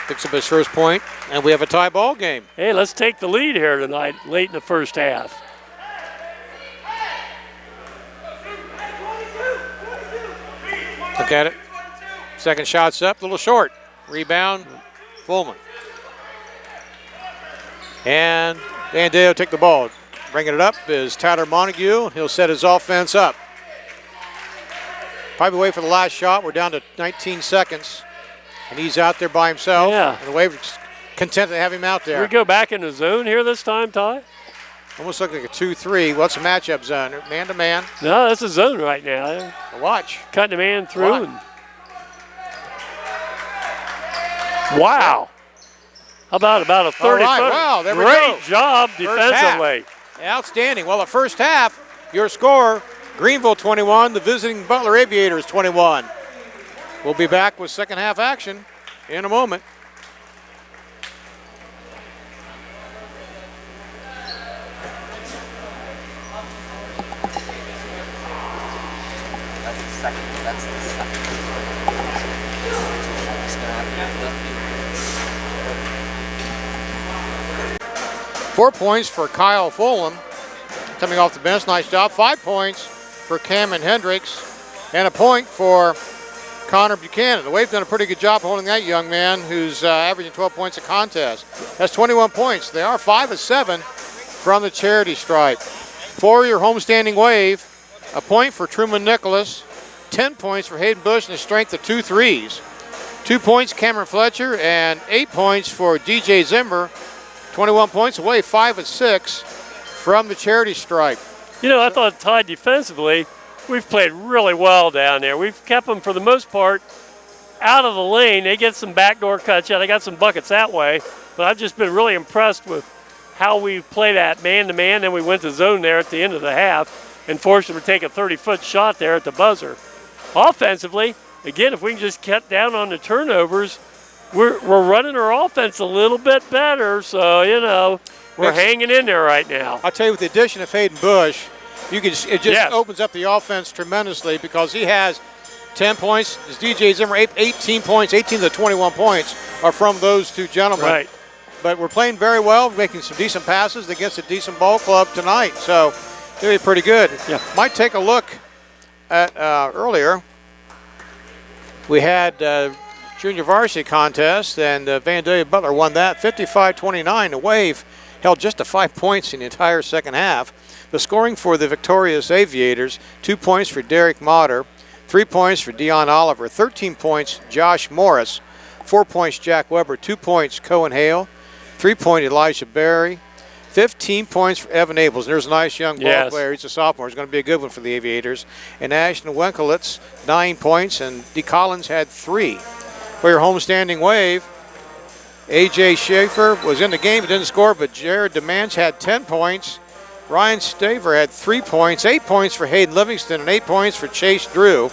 Picks up his first point, and we have a tie ball game. Hey, let's take the lead here tonight, late in the first half. Look at it. Second shot's up, a little short. Rebound, Fulman. And Vandalia take the ball. Bringing it up is Tyler Montague. He'll set his offense up. Probably wait for the last shot. We're down to 19 seconds. And he's out there by himself. Yeah. And the Wave's content to have him out there. We go back in the zone here this time, Ty? Almost look like a 2-3. What's a matchup zone? Man-to-man. No, that's a zone right now. Watch. Cutting a man through. Watch. Wow. How about a 30-foot? All right, wow, there we Great go. job defensively. Outstanding. Well, the first half, your score, Greenville 21, the visiting Butler Aviators 21. We'll be back with second half action in a moment. That's the second. 4 points for Kyle Fulham coming off the bench. Nice job. 5 points for Cameron Hendricks and a point for Connor Buchanan. The Wave's done a pretty good job holding that young man who's averaging 12 points a contest. That's 21 points. They are 5 of 7 from the charity stripe. For your homestanding Wave, a point for Truman Nicholas, 10 points for Hayden Bush and a strength of 2 threes. 2 points Cameron Fletcher and 8 points for DJ Zimmer. 21 points away, 5 of 6 from the charity stripe. You know, I thought Ty defensively, we've played really well down there. We've kept them for the most part out of the lane. They get some backdoor cuts. Yeah, they got some buckets that way. But I've just been really impressed with how we played that man-to-man. Then we went to zone there at the end of the half and forced them to take a 30-foot shot there at the buzzer. Offensively, again, if we can just cut down on the turnovers, we're running our offense a little bit better. So, you know, we're hanging in there right now. I'll tell you, with the addition of Hayden Bush, it just opens up the offense tremendously because he has 10 points. His DJ Zimmer, 18 points, 18 to 21 points are from those two gentlemen. Right. But we're playing very well, making some decent passes against a decent ball club tonight. So they'll be pretty good. Yeah. Might take a look at earlier. We had junior varsity contest, and Vandalia Butler won that 55-29. The Wave held just to 5 points in the entire second half. The scoring for the victorious Aviators, 2 points for Derek Motter, 3 points for Dion Oliver, 13 points Josh Morris, 4 points Jack Weber, 2 points Cohen Hale, 3-point Elijah Berry, 15 points for Evan Abels. And there's a nice young ball player. He's a sophomore. He's going to be a good one for the Aviators. And Ashton Winkelitz, 9 points, and D. Collins had 3. For your homestanding Wave, A.J. Schaefer was in the game, but didn't score, but Jared DeManch had 10 points. Ryan Staver had 3 points, 8 points for Hayden Livingston, and 8 points for Chase Drew.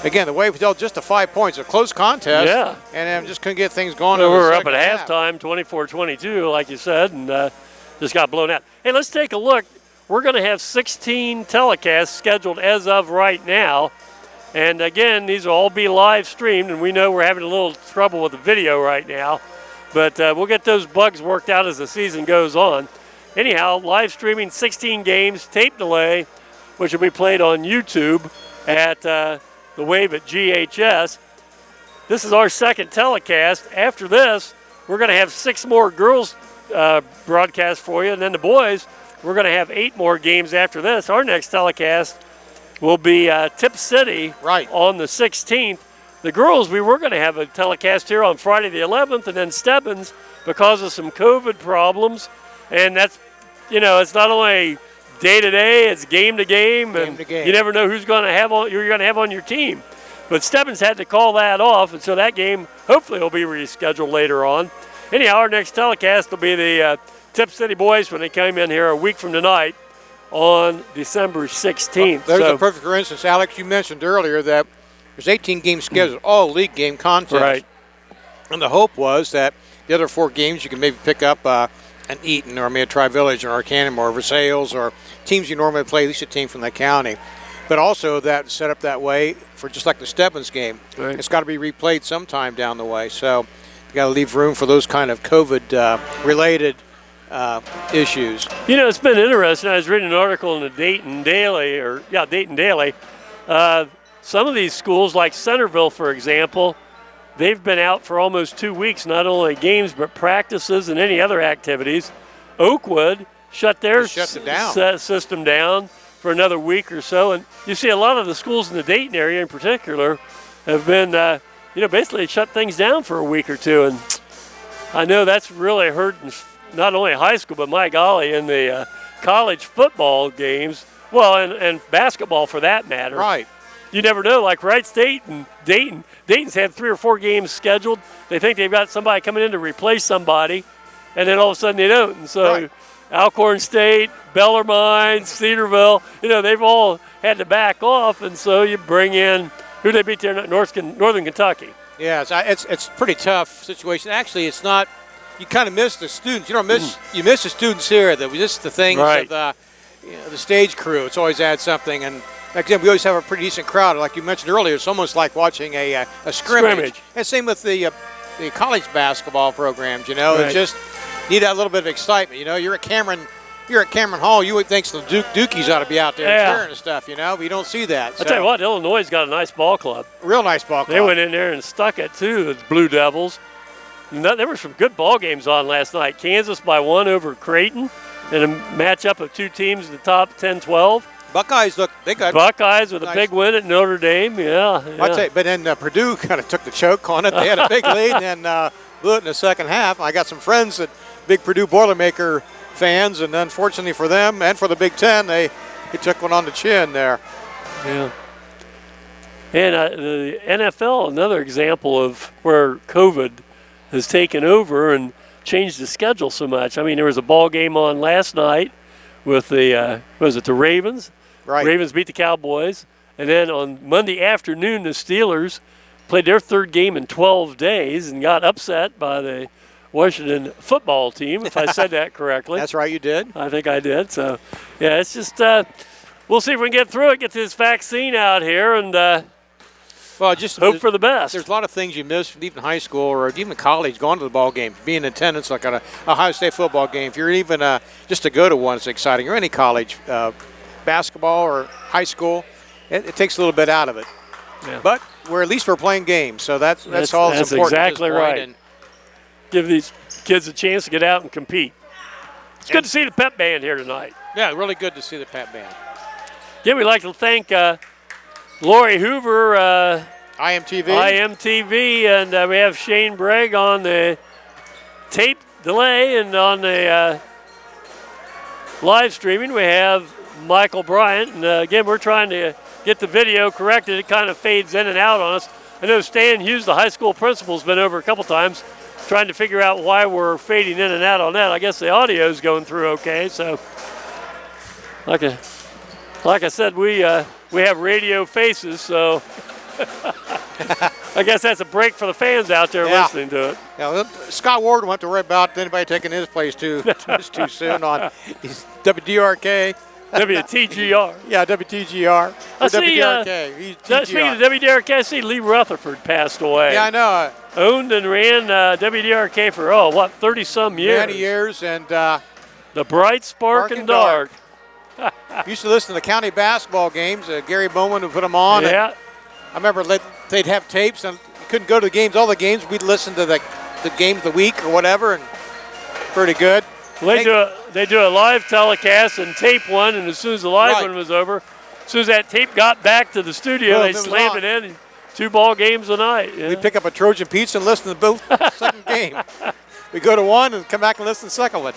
Again, the Wave held just to 5 points. A close contest. Yeah. And just couldn't get things going. We were up at halftime, 24-22, like you said, and just got blown out. Hey, let's take a look. We're going to have 16 telecasts scheduled as of right now. And again, these will all be live streamed, and we know we're having a little trouble with the video right now. But we'll get those bugs worked out as the season goes on. Anyhow, live streaming 16 games, tape delay, which will be played on YouTube at the Wave at GHS. This is our second telecast. After this, we're going to have 6 more girls broadcasts for you. And then the boys, we're going to have 8 more games after this. Our next telecast will be Tip City on the 16th. The girls, we were going to have a telecast here on Friday the 11th, and then Stebbins, because of some COVID problems. And that's, it's not only day to day, it's game to game, and you never know who's going to have you're going to have on your team. But Stebbins had to call that off, and so that game hopefully will be rescheduled later on. Anyhow, our next telecast will be the Tip City boys when they came in here a week from tonight on December 16th. Well, there's a perfect for instance, Alex. You mentioned earlier that there's 18 games scheduled, all league game contests. Right. And the hope was that the other 4 games you can maybe pick up an Eaton or maybe a Tri-Village or Arcanum or Versailles or teams you normally play, at least a team from the county. But also that set up that way for just like the Stebbins game. Right. It's got to be replayed sometime down the way. So you got to leave room for those kind of COVID-related issues. It's been interesting. I was reading an article in the Dayton Daily. Some of these schools, like Centerville, for example, they've been out for almost 2 weeks, not only games but practices and any other activities. Oakwood shut their system down for another week or so. And you see a lot of the schools in the Dayton area in particular have been, basically shut things down for a week or two. And I know that's really hurting not only high school, but my golly, in the college football games, and basketball for that matter. Right. You never know, like Wright State and Dayton. Dayton's had 3 or 4 games scheduled. They think they've got somebody coming in to replace somebody, and then all of a sudden they don't. And so Alcorn State, Bellarmine, Cedarville, they've all had to back off, and so you bring in, who they beat there, Northern Kentucky. Yeah, it's a pretty tough situation. Actually, it's not, you kind of miss the students. You miss the students here. That just the things of the stage crew. It's always add something. And again, we always have a pretty decent crowd. Like you mentioned earlier, it's almost like watching a scrimmage. And same with the college basketball programs. It's just need that little bit of excitement. You're at Cameron Hall. You would think the Dukies ought to be out there cheering and stuff. But you don't see that. I'll tell you what, Illinois' got a nice ball club. Real nice ball club. They went in there and stuck it too, the Blue Devils. There were some good ball games on last night. Kansas by 1 over Creighton in a matchup of 2 teams in the top 10-12. Buckeyes they got Buckeyes with a big win at Notre Dame. Yeah. I'd say, but then Purdue kind of took the choke on it. They had a big lead and then blew it in the second half. I got some friends that big Purdue Boilermaker fans, and unfortunately for them and for the Big Ten, they took one on the chin there. Yeah. And the NFL, another example of where COVID has taken over and changed the schedule so much. I mean, there was a ball game on last night with the Ravens. Right. Ravens beat the Cowboys. And then on Monday afternoon, the Steelers played their 3rd game in 12 days and got upset by the Washington football team, if I said that correctly. That's right, you did. I think I did. So, yeah, it's just we'll see if we can get through it, get this vaccine out here, and just hope for the best. There's a lot of things you miss, even high school or even college, going to the ball game, being in attendance like on a Ohio State football game. If you're even just to go to one, it's exciting. Or any college basketball or high school, it takes a little bit out of it. Yeah. But at least we're playing games, so that's all that's important. That's exactly right. And give these kids a chance to get out and compete. It's good to see the pep band here tonight. Yeah, really good to see the pep band. Again, we'd like to thank Lori Hoover, IMTV, and we have Shane Bragg on the tape delay, and on the live streaming we have Michael Bryant. And again, we're trying to get the video corrected. It kind of fades in and out on us. I know Stan Hughes, the high school principal, has been over a couple times trying to figure out why we're fading in and out on that. I guess the audio's going through okay. So, like I said, we have radio faces, so I guess that's a break for the fans out there listening to it. Yeah, Scott Ward won't have to worry about anybody taking his place too soon on WDRK WTGR. Yeah, WTGR. I see, WDRK. He's TGR. Speaking of WDRK, I see Lee Rutherford passed away. Yeah, I know. Owned and ran WDRK for, 30-some years. Many years, and The bright spark and dark. used to listen to the county basketball games. Gary Bowman would put them on. Yeah. And I remember they'd have tapes, and you couldn't go to the games, all the games. We'd listen to the games of the week or whatever, and pretty good. Well, they do a live telecast and tape one, and as soon as the live one was over, as soon as that tape got back to the studio, Boom, they it was slammed on. it in. And 2 ball games a night. Yeah. We'd pick up a Trojan pizza and listen to both second game. We'd go to one and come back and listen to the second one.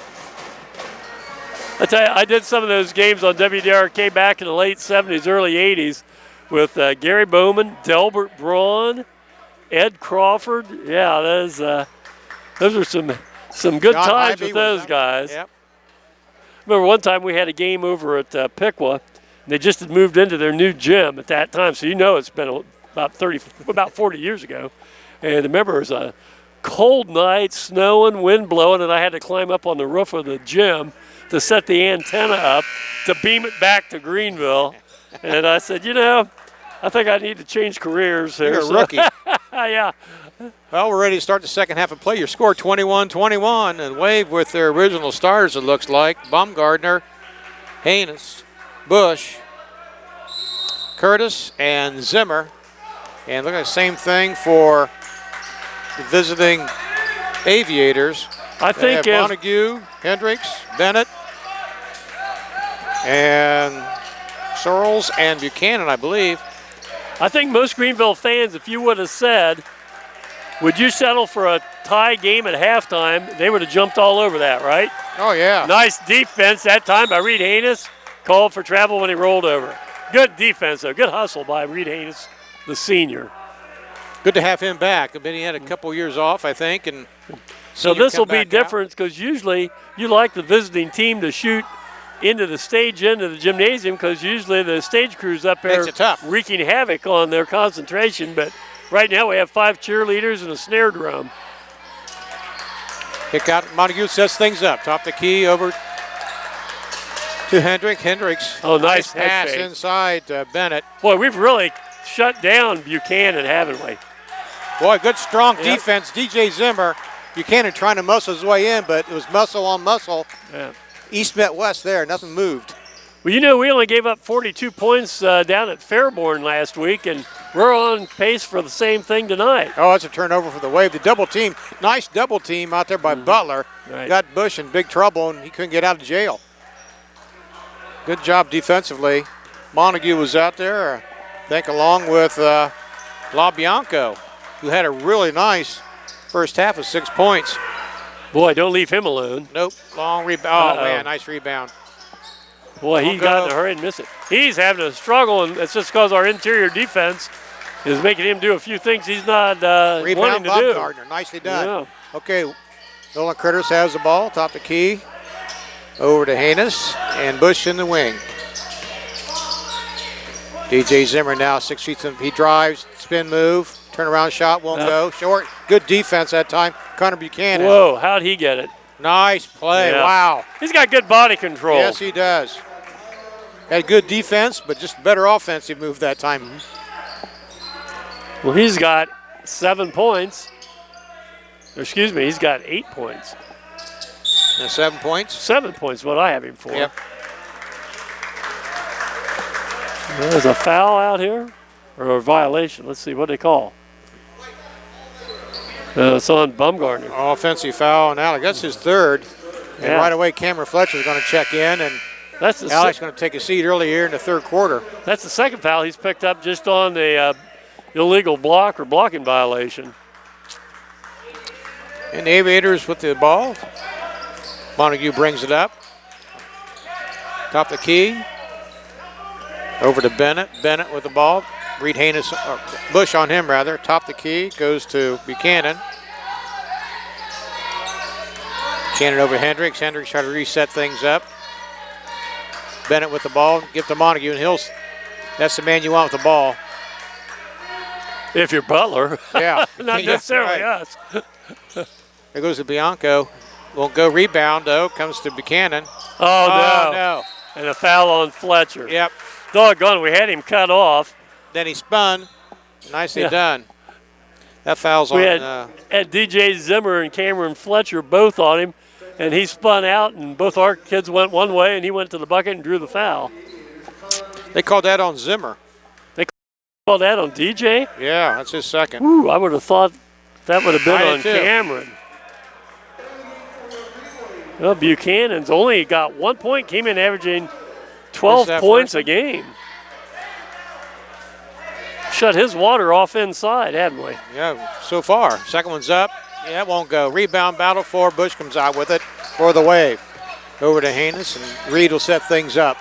I tell you, I did some of those games on WDRK back in the late 70s, early 80s with Gary Bowman, Delbert Braun, Ed Crawford. Yeah, those are some good John times Ivey with those was guys. Yep. Remember one time we had a game over at Piqua. They just had moved into their new gym at that time, so it's been about 40 years ago. And I remember it was a cold night, snowing, wind blowing, and I had to climb up on the roof of the gym to set the antenna up to beam it back to Greenville. And I said, I think I need to change careers here. You're a rookie. Yeah. Well, we're ready to start the second half of play. Your score 21-21, and Wave with their original starters, it looks like. Baumgartner, Haynes, Bush, Curtis, and Zimmer. And look at the same thing for the visiting Aviators. I They think have Montague, Hendricks, Bennett, and Searles and Buchanan, I believe. I think most Greenville fans, if you would have said, would you settle for a tie game at halftime, they would have jumped all over that, right? Oh, yeah. Nice defense that time by Reid Haynes. Called for travel when he rolled over. Good defense, though. Good hustle by Reid Haynes, the senior. Good to have him back. I mean, he had a couple years off, I think. And so this will be different because usually you like the visiting team to shoot into the stage end of the gymnasium because usually the stage crew's up there Makes it tough. wreaking havoc on their concentration. But right now we have 5 cheerleaders and a snare drum. Kick out. Montague sets things up. Top the key over to Hendricks. Oh, nice pass head fake. inside Bennett. Boy, we've really shut down Buchanan, haven't we? Boy, good strong defense. DJ Zimmer. Buchanan trying to muscle his way in, but it was muscle on muscle. Yeah. East met west there. Nothing moved. Well, we only gave up 42 points down at Fairborn last week, and we're on pace for the same thing tonight. Oh, that's a turnover for the Wave. The double team. Nice double team out there by Butler. Right. Got Bush in big trouble, and he couldn't get out of jail. Good job defensively. Montague was out there, I think, along with LaBianco, who had a really nice first half of 6 points. Boy, don't leave him alone. Nope. Long rebound. Oh, Uh-oh. man, nice rebound. Boy, he got in a hurry and missed it. He's having a struggle, and it's just because our interior defense is making him do a few things he's not wanting Rebound, to Bob do. Gardner. Nicely done. Yeah. Okay, Nolan Critters has the ball, top the key. Over to Haynes, and Bush in the wing. DJ Zimmer now 6 feet. He drives, spin move, turnaround shot, won't go. Short, good defense that time. Connor Buchanan. Whoa, how'd he get it? Nice play, Yeah. wow. He's got good body control. Yes, he does. Had good defense, but just better offensive move that time. Well, he's got 7 points. Excuse me, he's got 8 points. And 7 points. 7 points, what I have him for. Yep. There's a foul out here, or a violation. Let's see what they call. It's on Baumgartner. Offensive foul on Alex. That's his third. And Yeah. right away, Cameron Fletcher's going to check in, and That's the Alex going to take a seat early here in the third quarter. That's the second foul he's picked up just on the illegal block or blocking violation. And the Aviators with the ball. Montague brings it up. Top the key. Over to Bennett. Bennett with the ball. Reid Haynes, Bush on him rather. Top the key. Goes to Buchanan. Buchanan over Hendricks. Hendricks try to reset things up. Bennett with the ball. Give to Montague, and that's the man you want with the ball. If you're Butler. Yeah. Not Yeah, necessarily right. us. There goes to Bianco. Won't go rebound, though. Comes to Buchanan. Oh, no. no. And a foul on Fletcher. Yep. Doggone, we had him cut off. Then he spun. Nicely Yeah. done. That foul's We on. had DJ Zimmer and Cameron Fletcher both on him, and he spun out, and both our kids went one way, and he went to the bucket and drew the foul. They called that on Zimmer. Called that on DJ? Yeah, that's his second. Ooh, I would have thought that would have been I did on too. Cameron. Well, Buchanan's only got 1 point, came in averaging 12 that points first a game. Shut his water off inside, hadn't we? Yeah, so far. Second one's up. Yeah, it won't go. Rebound battle for Bush comes out with it for the Wave. Over to Haynes, and Reid will set things up.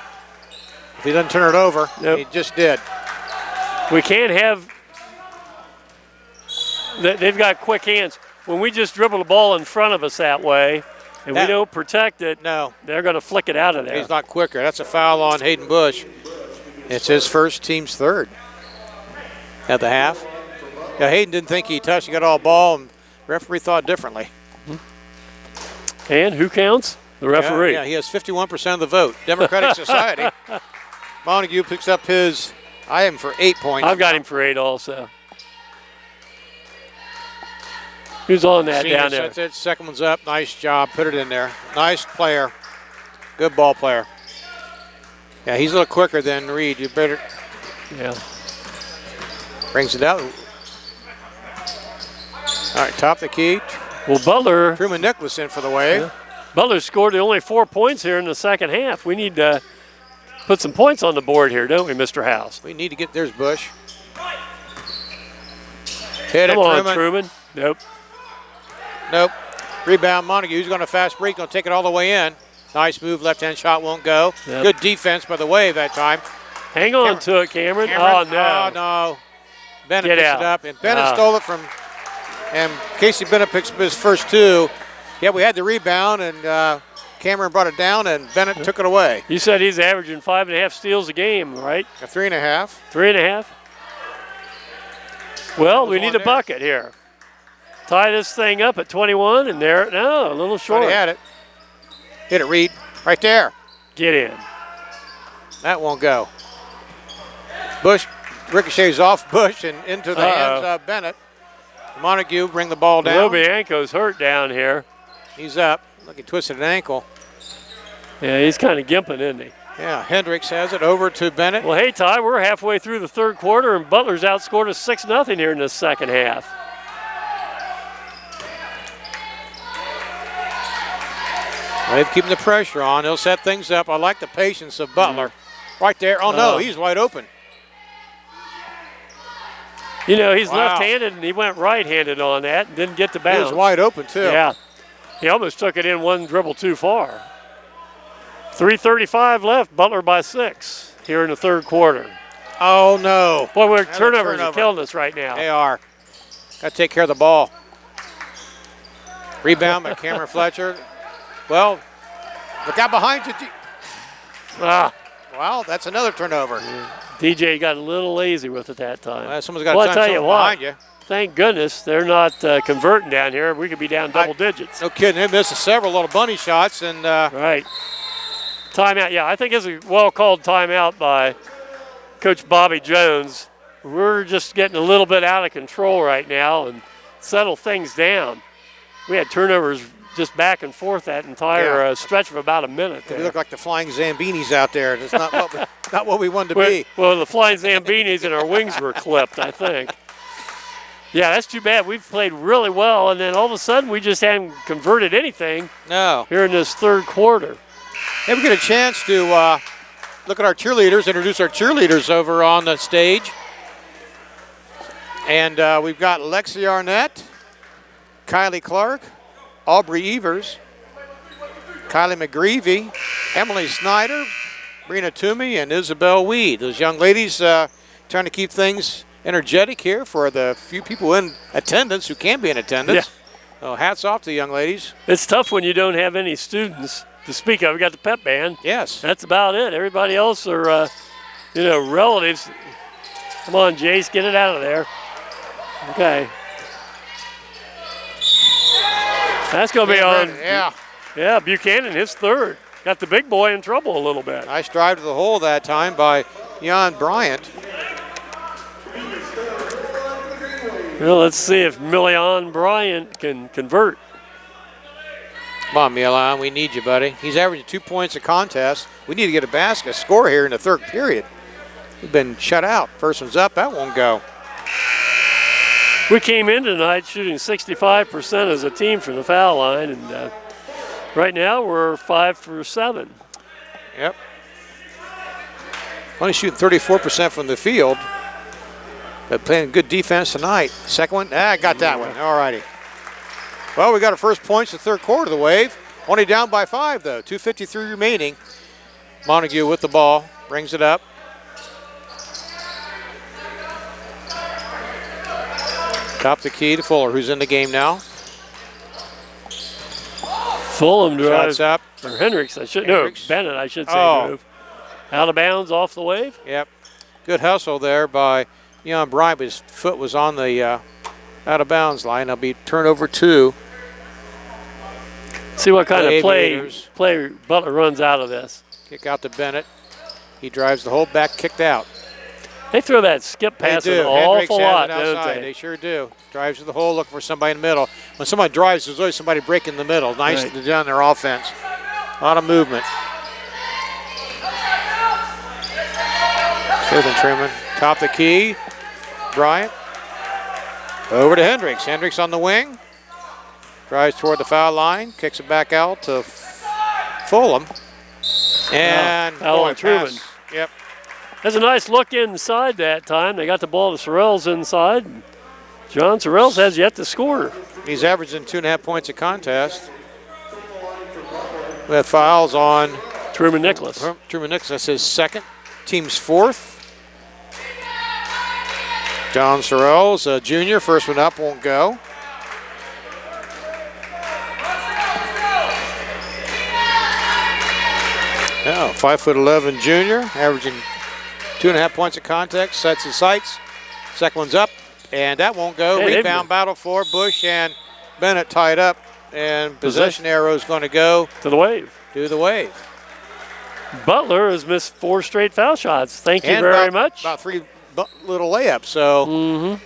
If he doesn't turn it over, Nope. he just did. We can't have – they've got quick hands. When we just dribble the ball in front of us that way and we don't protect it, No, they're going to flick it out of there. he's not quicker. That's a foul on Hayden Bush. It's his first, team's third. At the half. Yeah, Hayden didn't think he touched. He got all ball, and referee thought differently. And who counts? The referee. Yeah, he has 51% of the vote. Democratic Society. Montague picks up his, I am for 8 points. I've got him for 8 also. Who's on that Senior down there? sets it. Second one's up. Nice job. Put it in there. Nice player. Good ball player. Yeah, he's a little quicker than Reid. You better. Yeah. Brings it out. All right, top the key. Well, Butler Truman Nicholas in for the Wave. Yeah. Butler scored only 4 points here in the second half. We need to put some points on the board here, don't we, Mr. House? We need to get, there's Bush. Hit Come it, on, Truman. Truman. Nope. Nope. Rebound, Montague. He's going to fast break. Going to take it all the way in. Nice move. Left-hand shot won't go. Yep. Good defense by the Wave that time. Hang on to it, Cameron. Oh, no. Oh, no. Bennett Get picks out. it up. And Bennett stole it from, and Casey Bennett picks up his first two. Yeah, we had the rebound, and Cameron brought it down, and Bennett took it away. You said he's averaging 5.5 steals a game, right? A 3.5. 3.5? Well, we Goes need on a there. bucket here. Tie this thing up at 21, and there, no, a little short. He had it. Hit it, Reid. Right there. Get in. That won't go. Bush ricochets off Bush and into the hands of Bennett. Montague bring the ball down. Lobianco's hurt down here. He's up. Look, he twisted an ankle. Yeah, he's kind of gimping, isn't he? Yeah, Hendricks has it over to Bennett. Well, hey, Ty, we're halfway through the third quarter, and Butler's outscored us 6-0 here in the second half. They've keeping the pressure on. He'll set things up. I like the patience of Butler. Right there. Oh, no, he's wide open. You know, he's Wow. left-handed, and he went right-handed on that and didn't get the He bounce. was wide open, too. Yeah. He almost took it in one dribble too far. 3:35 left, Butler by 6 here in the third quarter. Oh, no. Boy, we're Another turnovers are turnover. killing us right now. They are. Got to take care of the ball. Rebound by Cameron Fletcher. Well, look out behind you. Ah, Well, that's another turnover. DJ got a little lazy with it that time. Well, someone's got Well, to I time tell you someone what, behind you. thank goodness they're not converting down here. We could be down double digits. No kidding. They missed several little bunny shots. And Right. Timeout. Yeah, I think it's a well-called timeout by Coach Bobby Jones. We're just getting a little bit out of control right now and settle things down. We had turnovers just back and forth that entire stretch of about a minute we there. look like the flying Zambinis out there. That's not what we wanted to be. Well, the flying Zambinis and our wings were clipped, I think. Yeah, that's too bad. We've played really well, and then all of a sudden we just haven't converted anything No. here in this third quarter. Hey, we get a chance to look at our cheerleaders, introduce our cheerleaders over on the stage. And we've got Lexi Arnett, Kylie Clark, Aubrey Evers, Kylie McGreevy, Emily Snyder, Brina Toomey, and Isabel Weed. Those young ladies trying to keep things energetic here for the few people in attendance who can be in attendance. Yeah. So hats off to the young ladies. It's tough when you don't have any students to speak of. We got the pep band. Yes. That's about it. Everybody else are, relatives. Come on, Jace, get it out of there. Okay. That's going to be on. Yeah. Yeah, Buchanan, his third. got the big boy in trouble a little bit. Nice drive to the hole that time by Jan Bryant. Well, let's see if Million Bryant can convert. Come on, Milan, we need you, buddy. He's averaging 2 points a contest. We need to get a basket score here in the third period. We've been shut out. First one's up, that won't go. We came in tonight shooting 65% as a team from the foul line, and right now we're 5 for 7. Yep. Only shooting 34% from the field, but playing good defense tonight. Second one, got that one. All righty. Well, we got our first points in the third quarter of the Wave. Only down by 5, though. 2:53 remaining. Montague with the ball, brings it up. Top the key to Fuller, who's in the game now. Fulham drives Shots up. Or Hendricks, I should Hendricks. no, Bennett, I should say. Oh. Move. Out of bounds off the Wave. Yep. Good hustle there by Jan Bryant, but his foot was on the out of bounds line. That'll be turnover 2. See what kind of Aviators. play Butler runs out of this. Kick out to Bennett. He drives the hole back, kicked out. They throw that skip pass They an do. Hendricks awful has lot, it don't outside. they? They sure do. Drives to the hole, looking for somebody in the middle. When somebody drives, there's always somebody breaking the middle. Nice Right. to do on their offense. A lot of movement. Susan Truman, top the key. Bryant. Over to Hendricks. Hendricks on the wing. Drives toward the foul line. Kicks it back out to Fulham. And foul on Truman. pass. Yep. There's a nice look inside that time. They got the ball to Sorrells inside. John Sorrells has yet to score. He's averaging 2.5 points a contest. We have fouls on Truman Nicholas. Truman Nicholas. That's his second. Team's 4th. John Sorrells, a junior. First one up, won't go. Now, 5'11" junior, averaging 2.5 points a contest. Sets his sights. Second one's up, and that won't go. Hey, Rebound battle for Bush and Bennett tied up, and possession arrow is going to go to the Wave. to the Wave. Butler has missed 4 straight foul shots. Thank you And very much. About 3 little layups. So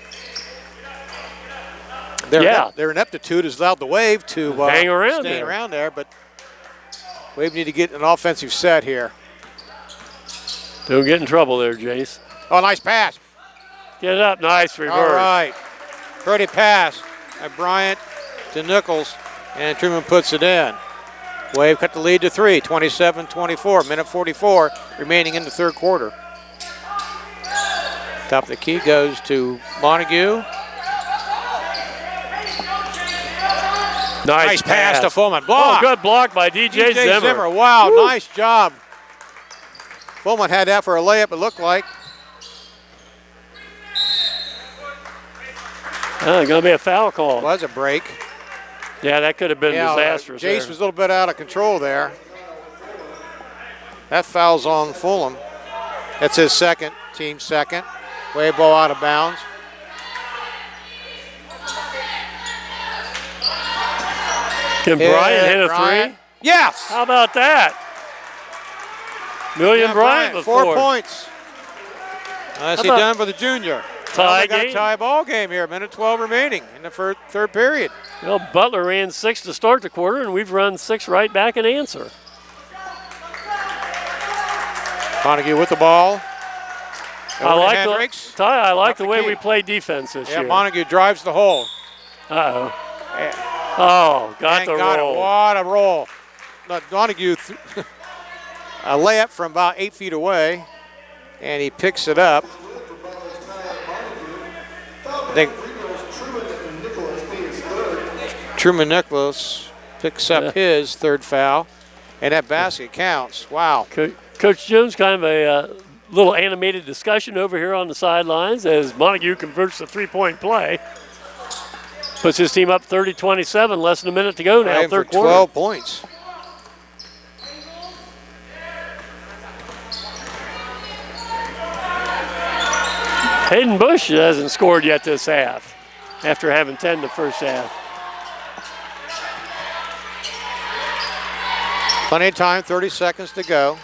Yeah. their ineptitude has allowed the Wave to Hang around stay there. around there, but Wave need to get an offensive set here. Don't get in trouble there, Jace. Oh, nice pass. Get it up. Nice reverse. All right. Pretty pass by Bryant to Nichols, and Truman puts it in. Wave cut the lead to 3, 27-24, minute 44 remaining in the third quarter. Top of the key goes to Montague. Nice pass to Fulman. Oh, Block. good block by DJ Zimmer. Wow, Woo. nice job. Fulman had that for a layup, it looked like. Going to be a foul call. Was a break. Yeah, that could have been disastrous. Jace there. was a little bit out of control there. That foul's on Fulham. That's his second, team second. Wave ball out of bounds. Can Bryant hit a Bryant. 3? Yes! How about that? Million Yeah, Bryant with 4 points. Nicely about done for the junior. tie We got a game? tie ball game here. Minute 12 remaining in the third period. Well, Butler ran 6 to start the quarter, and we've run 6 right back in answer. Montague with the ball. I like Hendricks. I like Up the the way key. we play defense this Yeah, year. Montague drives the hole. Uh-oh. Yeah. Oh, got And the got roll. it. What a roll. Montague, a layup from about 8 feet away, and he picks it up. I think Truman Nicholas picks up his third foul, and that basket counts. Wow. Coach Jones, kind of a little animated discussion over here on the sidelines as Montague converts the three-point play. Puts his team up 30-27, less than a minute to go now, Playing third for quarter. 12 points. Hayden Bush hasn't scored yet this half after having 10 the first half. Plenty of time, 30 seconds to go.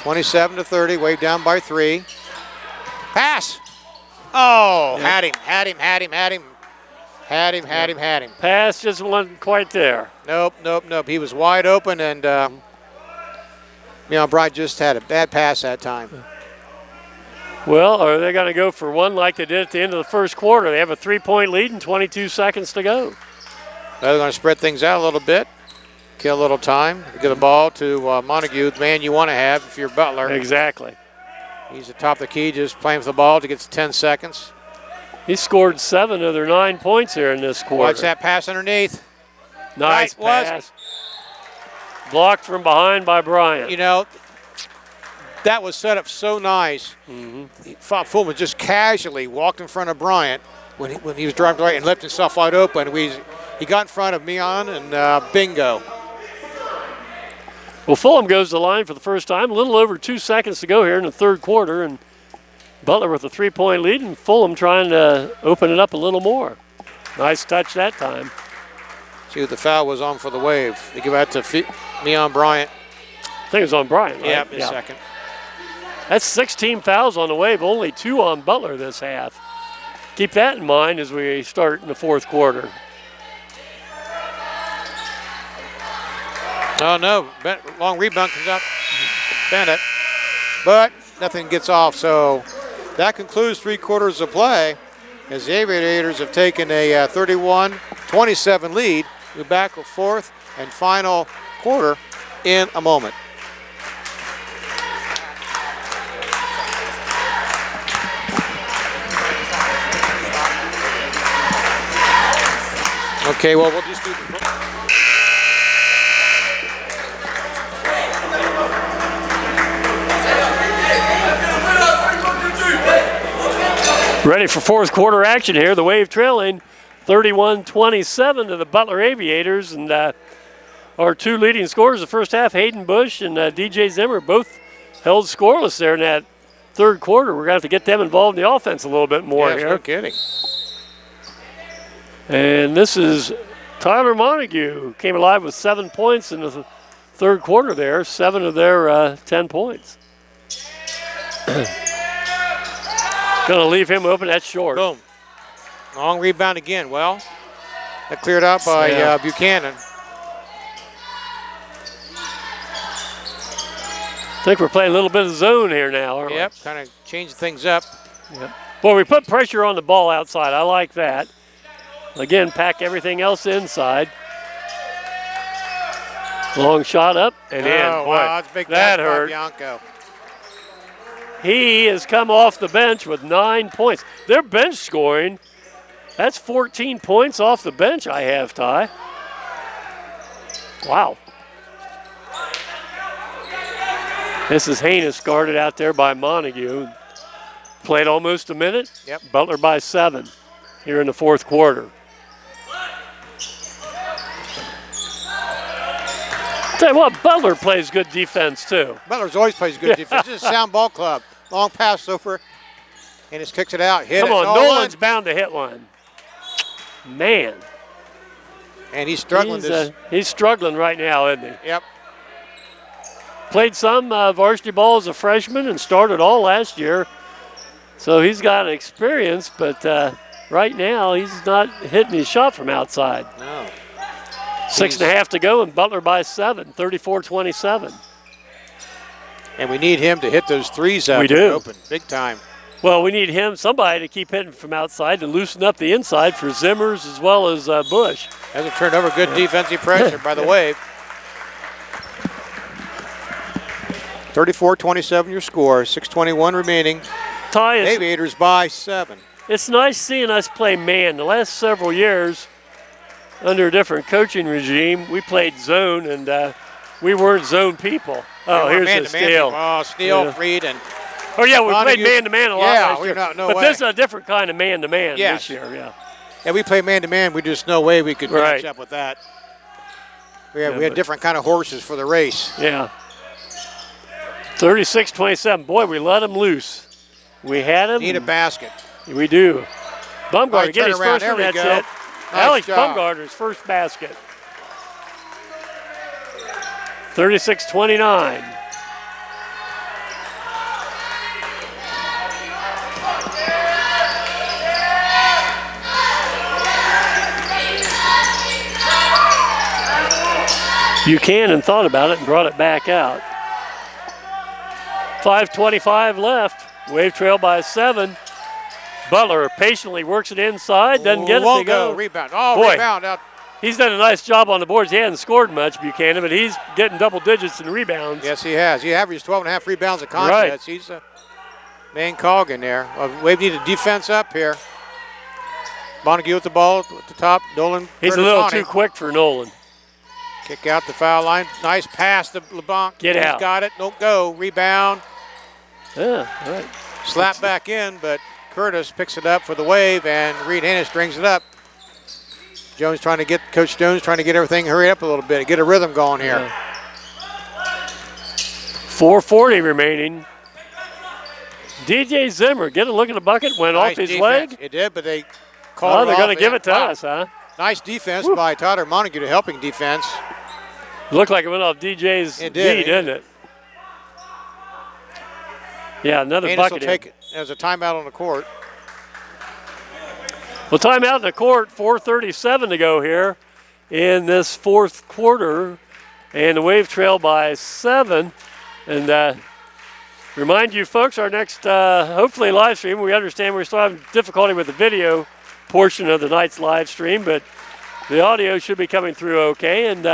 27-30, Wave down by 3. Pass! Oh, had him. Pass just wasn't quite there. Nope. He was wide open, and Bryant just had a bad pass that time. Well, are they going to go for one like they did at the end of the first quarter? They have a 3-point lead and 22 seconds to go. They're going to spread things out a little bit, kill a little time, get the ball to Montague, the man you want to have if you're Butler. Exactly. He's at top of the key, just playing with the ball to get to 10 seconds. He scored 7 of their 9 points here in this quarter. Watch that pass underneath. Nice pass. Blocked from behind by Bryant. That was set up so nice. Fulman just casually walked in front of Bryant when he was driving right and left himself wide open. He got in front of Mion and bingo. Well, Fulham goes to the line for the first time. A little over 2 seconds to go here in the third quarter, and Butler with a 3-point lead, and Fulham trying to open it up a little more. Nice touch that time. See what the foul was on for the Wave. They give that to Mion Bryant. I think it was on Bryant, right? Yep, yeah, second. That's 16 fouls on the Wave, only 2 on Butler this half. Keep that in mind as we start in the fourth quarter. Oh, no. Long rebound comes up. Bennett. But nothing gets off. So that concludes 3 quarters of play as the Aviators have taken a 31-27 lead. We'll be back with fourth and final quarter in a moment. Okay, well, we'll just do Ready for fourth quarter action here. The Wave trailing 31-27 to the Butler Aviators. And our 2 leading scorers the first half, Hayden Bush and DJ Zimmer, both held scoreless there in that third quarter. We're going to have to get them involved in the offense a little bit more here. No kidding. And this is Tyler Montague, who came alive with 7 points in the third quarter there, 7 of their 10 points. Going to leave him open. That's short. Boom. Long rebound again. Well, that cleared out by Buchanan. I think we're playing a little bit of zone here now, aren't we? Yep, kind of changing things up. Yep. Well, we put pressure on the ball outside. I like that. Again, pack everything else inside. Long shot up and in. Oh, boy, wow, that's big. That hurt. Bianco. He has come off the bench with 9 points. Their bench scoring, that's 14 points off the bench I have, Ty. Wow. This is Haynes guarded out there by Montague. Played almost a minute. Yep. Butler by 7 here in the fourth quarter. Tell you what, Butler plays good defense too. Butler's always plays good defense. This is a sound ball club. Long pass over, and just kicks it out. Hit Come it. on, No Nolan's one. bound to hit one. Man. And he's struggling. He's struggling right now, isn't he? Yep. Played some varsity ball as a freshman and started all last year. So he's got experience, but right now he's not hitting his shot from outside. No. 6.5 to go, and Butler by 7, 34-27. And we need him to hit those threes out. We do. Open, big time. Well, we need somebody to keep hitting from outside to loosen up the inside for Zimmers as well as Bush. Hasn't turned over good defensive pressure by the Wave. 34-27 your score, 6:21 remaining. Ty, Aviators by 7. it's nice seeing us play man. The last several years, under a different coaching regime, we played zone, and we weren't zone people. Oh, here's a steal. Oh, steal, Reid, and oh, yeah, we played Montague. man-to-man a lot last year. No but way. this is a different kind of man-to-man Yes. this year, yeah. Yeah, we play man-to-man. We just no way we could Right. match up with that. We had different kind of horses for the race. Yeah. 36-27. Boy, we let him loose. We had him. Need a basket. We do. Bumgarner Right, get turn his around. first one. There we That's go. it. Nice Alex job. Bumgarner's first basket. 36-29. Buchanan thought about it and brought it back out. 5:25 left. Wave trail by 7. Butler patiently works it inside, doesn't get it to go. Rebound. Oh, boy, rebound out. He's done a nice job on the boards. He hasn't scored much, Buchanan, but he's getting double digits in rebounds. Yes, he has. He averaged 12.5 rebounds a contest. Right. He's a main cog in there. Wave needed defense up here. Montague with the ball at the top. Nolan. He's a little too quick for Nolan. Kick out the foul line. Nice pass to LeBlanc. Get out. He's got it. Don't go. Rebound. Yeah, right. Slap back in, but Curtis picks it up for the Wave, and Reid Haynes brings it up. Coach Jones trying to get everything hurry up a little bit, get a rhythm going here. Yeah. 4:40 remaining. DJ Zimmer, get a look at the bucket, went Nice off his defense. leg. It did, but they called it Oh, they're off. going to give it to Wow. us, huh? Nice defense by Tyler Montague to helping defense. Looked like it went off DJ's It did. knee, didn't it? Yeah, another Haynes will bucket. take it as a timeout on the court. Well, timeout in the court, 4:37 to go here in this fourth quarter. And the Wave trail by 7. And remind you folks, our next, hopefully live stream, we understand we're still having difficulty with the video portion of the night's live stream, but the audio should be coming through okay. And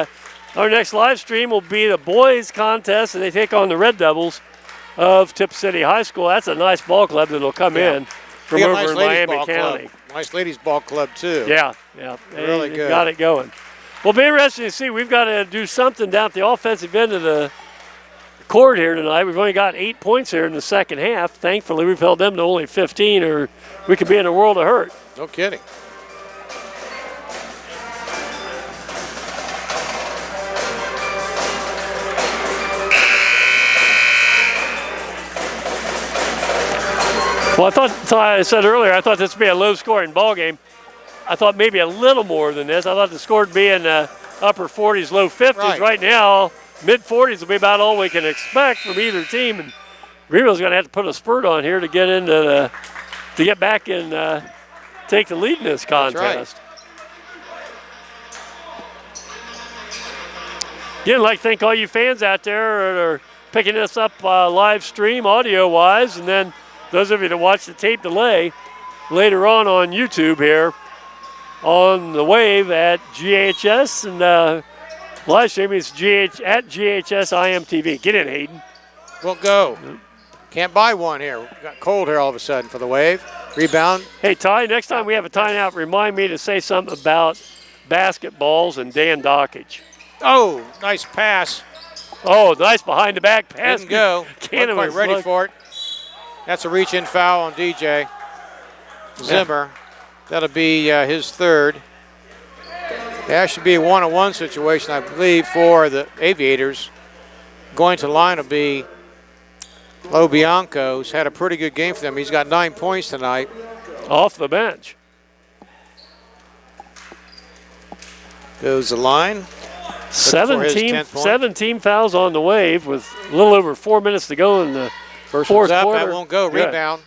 our next live stream will be the boys contest, and they take on the Red Devils of Tip City High School. That's a nice ball club that'll come in from They got a over nice in ladies Miami ball County. club. Nice ladies ball club too. Yeah. Really They good. got it going. Well, be interesting to see. We've got to do something down at the offensive end of the court here tonight. We've only got 8 points here in the second half. Thankfully, we've held them to only 15, or we could be in a world of hurt. No kidding. Well, I said earlier, I thought this would be a low-scoring ball game. I thought maybe a little more than this. I thought the score would be in upper 40s, low 50s. Right now, mid-40s will be about all we can expect from either team. And Greenville's going to have to put a spurt on here to get into to get back and take the lead in this contest. Again, I'd like to thank all you fans out there that are picking this up live stream, audio-wise, and then those of you that watch the tape delay later on YouTube here on the Wave at GHS, and live stream is at GHS IMTV. Get in, Hayden. Won't go. Can't buy one here. Got cold here all of a sudden for the Wave. Rebound. Hey, Ty, next time we have a timeout, remind me to say something about basketballs and Dan Dockage. Oh, nice pass. Oh, nice behind-the-back pass. Didn't go. Cannon Wasn't quite ready for it. That's a reach-in foul on DJ Zimmer. That'll be his third. That should be a one-on-one situation, I believe, for the Aviators. Going to line will be Lo Bianco, who's had a pretty good game for them. He's got 9 points tonight. Off the bench. Goes the line. 17 fouls on the Wave with a little over 4 minutes to go in the First fourth one's up, quarter. that won't go. Good. Rebound.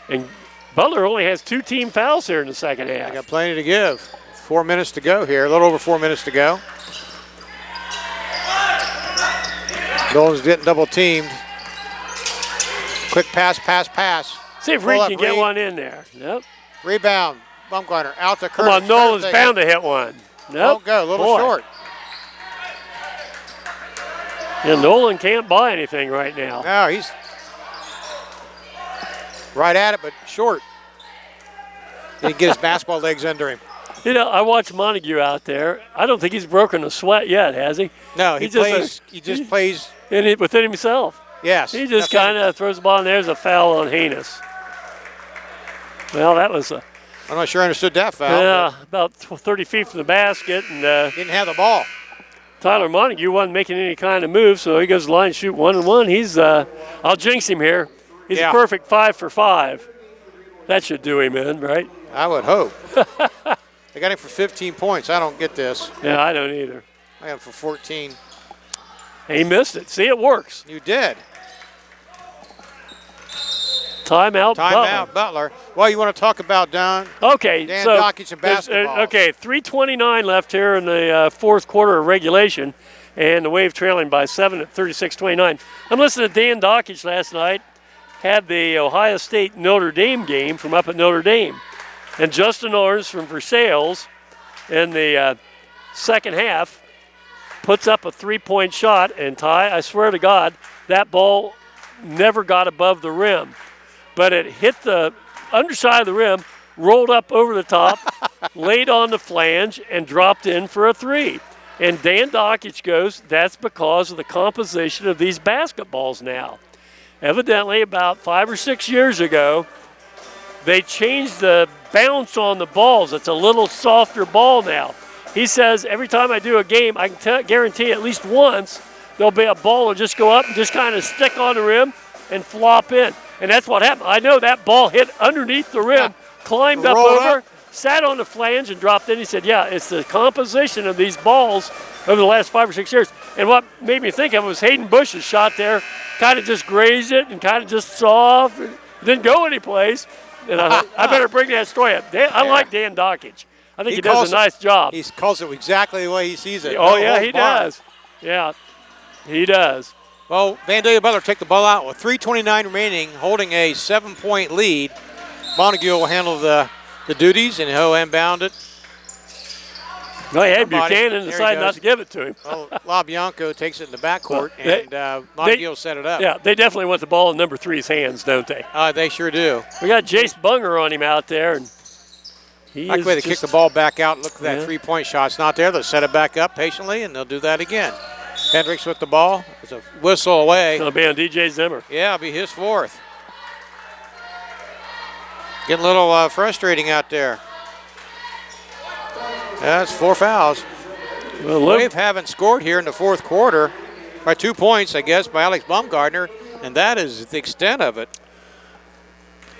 And Butler only has 2 team fouls here in the second half. I got plenty to give. 4 minutes to go here, a little over 4 minutes to go. Nolan's getting double teamed. Quick pass. See if Reid can get one in there. Nope. Rebound. Bumgarner out the curve. Come on, Nolan's bound to hit one. Nope. Won't go, a little short. Yeah, Nolan can't buy anything right now. No, he's right at it, but short. He can get his basketball legs under him. You know, I watched Montague out there. I don't think he's broken a sweat yet, has he? No, he just plays within himself. Yes. He just kind of throws the ball, and there's a foul on Haynes. Well, that was a... I'm not sure I understood that foul. Yeah, about 30 feet from the basket, and didn't have the ball. Tyler Montague wasn't making any kind of move, so he goes to the line, shoot 1-and-1. He's, I'll jinx him here. He's a perfect 5 for 5. That should do him in, right? I would hope. They got him for 15 points. I don't get this. Yeah, I don't either. I got him for 14. He missed it. See, it works. You did. Timeout, Timeout, Butler. Well, you want to talk about Dan so Dockage and basketball. Okay, 3:29 left here in the fourth quarter of regulation, and the Wave trailing by 7 at 36-29. I'm listening to Dan Dockage last night. Had the Ohio State Notre Dame game from up at Notre Dame, and Justin Orange from Versailles in the second half puts up a 3-point shot, and Ty, I swear to God, that ball never got above the rim. But it hit the underside of the rim, rolled up over the top, laid on the flange, and dropped in for a 3. And Dan Dockage goes, that's because of the composition of these basketballs now. Evidently, about 5 or 6 years ago, they changed the bounce on the balls. It's a little softer ball now. He says every time I do a game, I can guarantee at least once there'll be a ball that'll just go up and just kind of stick on the rim and flop in. And that's what happened. I know that ball hit underneath the rim, climbed up over, sat on the flange, and dropped in. He said, yeah, it's the composition of these balls over the last 5 or 6 years. And what made me think of it was Hayden Bush's shot there, kind of just grazed it and kind of just soft. Didn't go anyplace. And I thought, I better bring that story up. I like Dan Dockage. I think he does a nice job. He calls it exactly the way he sees it. Oh, yeah, he does. Yeah, he does. Well, Vandalia Butler take the ball out with 3:29 remaining, holding a 7-point lead. Montague will handle the duties, and he'll inbound it. No, he had Buchanan decided not to give it to him. Well, LaBianco takes it in the backcourt, and Montague will set it up. Yeah, they definitely want the ball in number 3's hands, don't they? They sure do. We got Jace Bunger on him out there, and he like the way they kick the ball back out. Look at that 3-point shot. It's not there. They'll set it back up patiently, and they'll do that again. Hendricks with the ball. It's a whistle away. It'll be on DJ Zimmer. Yeah, it'll be his 4th. Getting a little frustrating out there. That's 4 fouls. Well, Wave haven't scored here in the fourth quarter by 2 points, I guess, by Alex Baumgartner, and that is the extent of it.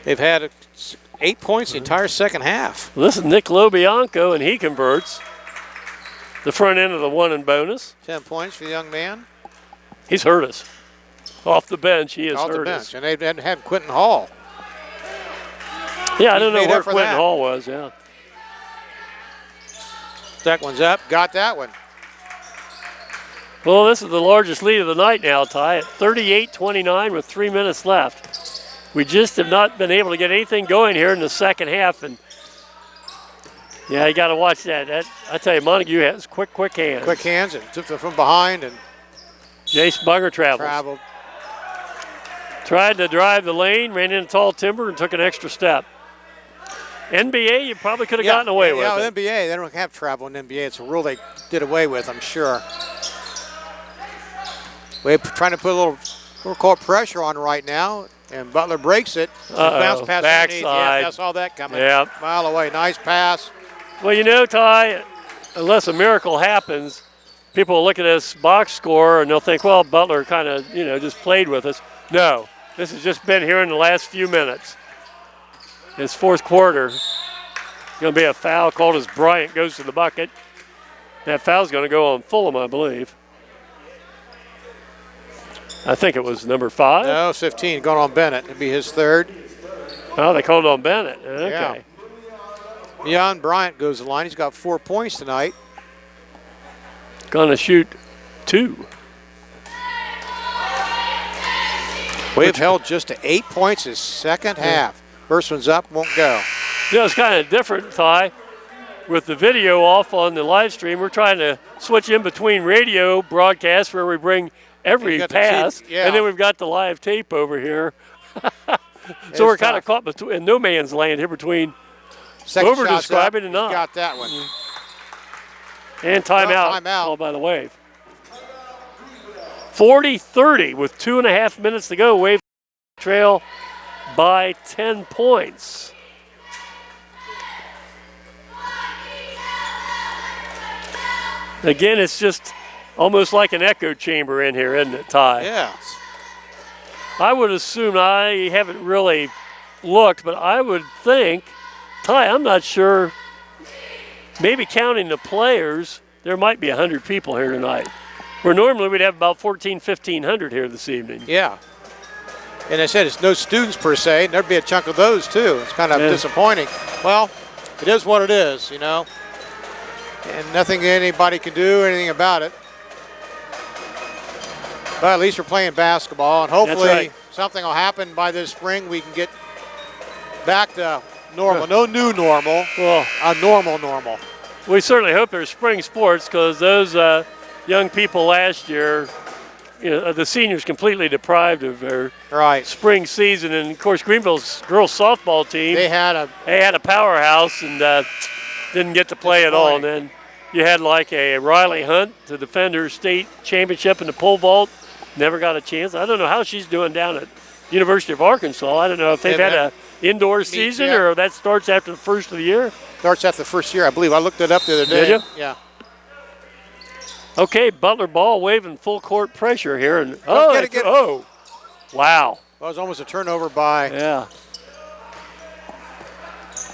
They've had 8 points the entire second half. Well, this is Nick LaBianco, and he converts. The front end of the 1 and bonus. 10 points for the young man. He's hurt us. Off the bench, he has hurt us. Off the bench, and they've had Quentin Hall. Yeah, I don't know where Quentin Hall was, yeah. That one's up, got that one. Well, this is the largest lead of the night now, Ty, at 38-29 with 3 minutes left. We just have not been able to get anything going here in the second half, and yeah, you got to watch that. I tell you, Montague has quick hands. Quick hands, and took them from behind, and Jace Bunger traveled. Tried to drive the lane, ran into tall timber, and took an extra step. NBA, you probably could have gotten away with it. Yeah, NBA, they don't have travel in NBA. It's a rule they did away with, I'm sure. We're trying to put a little pressure on right now, and Butler breaks it. Bounce pass underneath. Yeah, I saw that coming. Yep. Mile away. Nice pass. Well, you know, Ty, unless a miracle happens, people will look at this box score and they'll think, well, Butler kind of, just played with us. No, this has just been here in the last few minutes. This fourth quarter, going to be a foul called as Bryant goes to the bucket. That foul's going to go on Fulham, I believe. I think it was number 5. No, 15, going on Bennett. It'd be his 3rd. Oh, they called on Bennett. Okay. Yeah. Jan Bryant goes to the line. He's got 4 points tonight. Going to shoot 2. We've held just to 8 points this second half. First one's up, won't go. It's kind of different, Ty. With the video off on the live stream, we're trying to switch in between radio broadcasts where we bring every pass, and then we've got the live tape over here. So we're kind of caught in no man's land here between over-describing and not. Got that one. And timeout called by the Wave. 40-30 with 2.5 minutes to go. Wave trail by 10 points. Again, it's just almost like an echo chamber in here, isn't it, Ty? Yes. I would assume, I haven't really looked, but I would think, Ty, I'm not sure, maybe counting the players, there might be 100 people here tonight. Where normally we'd have about 1,500 here this evening. Yeah. And I said it's no students per se, and there'd be a chunk of those too. It's kind of disappointing. Well, it is what it is, you know. And nothing anybody can do anything about it. But at least we're playing basketball, and hopefully something will happen by this spring. We can get back to normal. No new normal, well, a normal. We certainly hope there's spring sports, because those young people last year, you know, the seniors completely deprived of their spring season. And, of course, Greenville's girls softball team, they had a powerhouse and didn't get to play at all. And then you had like a Riley Hunt to defend her state championship in the pole vault. Never got a chance. I don't know how she's doing down at University of Arkansas. I don't know if they've had an indoor season or that starts after the first of the year. Starts after the first year, I believe. I looked it up the other day. Did you? Yeah. Okay, Butler ball waving full court pressure here. And wow. Well, it was almost a turnover by.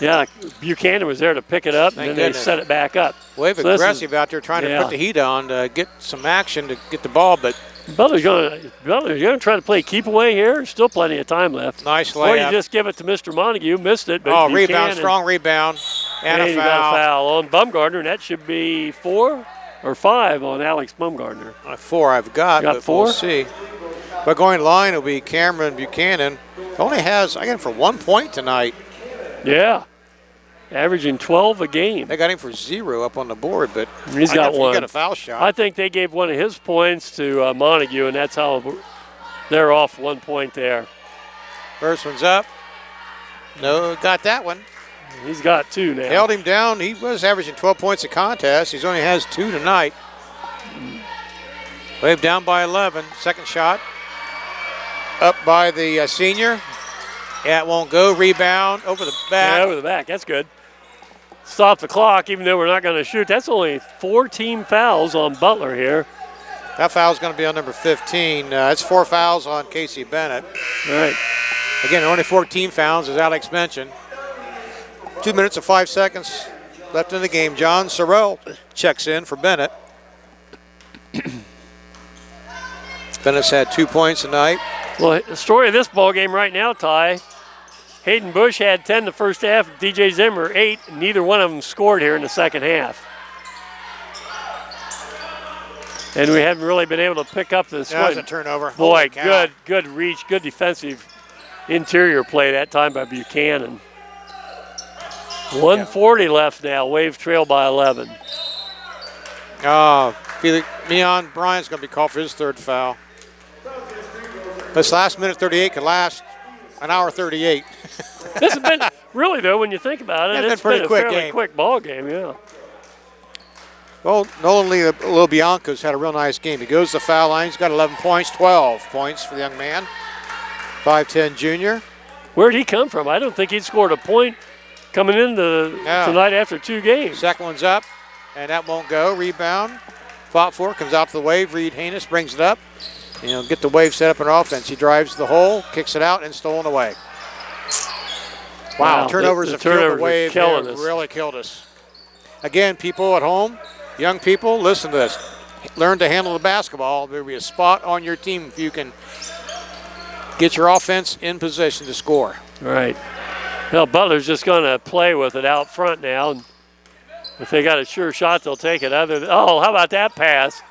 Yeah, Buchanan was there to pick it up, and then they set it back up. Wave aggressive out there trying to put the heat on to get some action to get the ball, but Butler's going to try to play keep away here. Still plenty of time left. Nice layup. Or you just give it to Mr. Montague. Missed it. But Buchanan, rebound, strong rebound. And a foul. Got a foul on Bumgardner, and that should be 4 or 5 on Alex Bumgardner. 4 I've got, but 4? We'll see. But going line will be Cameron Buchanan. Only has, I got him for 1 point tonight. Yeah. Averaging 12 a game. They got him for 0 up on the board, but he's got one. He got a foul shot. I think they gave one of his points to Montague, and that's how they're off 1 point there. First one's up. No, got that one. He's got 2 now. Held him down. He was averaging 12 points a contest. He only has 2 tonight. Wave down by 11. Second shot. Up by the senior. Yeah, it won't go. Rebound over the back. Yeah, over the back. That's good. Stop the clock, even though we're not going to shoot. That's only 4 team fouls on Butler here. That foul's going to be on number 15. That's 4 fouls on Casey Bennett. All right. Again, only 4 team fouls, as Alex mentioned. 2 minutes and 5 seconds left in the game. John Sorrell checks in for Bennett. Bennett's had 2 points tonight. Well, the story of this ball game right now, Ty, Hayden Bush had 10 the first half, DJ Zimmer 8, and neither one of them scored here in the second half. And we haven't really been able to pick up this one. That was a turnover. Boy, good reach, good defensive interior play that time by Buchanan. 1:40 left now. Wave trail by 11. Leon Bryant's going to be called for his 3rd foul. This last minute 38 could last an hour 38. This has been, really though, when you think about it, it's been a fairly quick ball game, yeah. Well, Nolan Lil Bianco's had a real nice game. He goes to the foul line. He's got 11 points, 12 points for the young man. 5'10 junior. Where'd he come from? I don't think he'd scored a point coming into tonight after 2 games. Second one's up, and that won't go. Rebound. Fought for, comes out to the Wave. Reid Haynes brings it up. Get the Wave set up in offense. He drives the hole, kicks it out, and stolen away. Wow, turnovers have killed the Wave. Really killed us. Again, people at home, young people, listen to this. Learn to handle the basketball. There'll be a spot on your team if you can get your offense in position to score. Right. Well, Butler's just going to play with it out front now. And if they got a sure shot, they'll take it. How about that pass?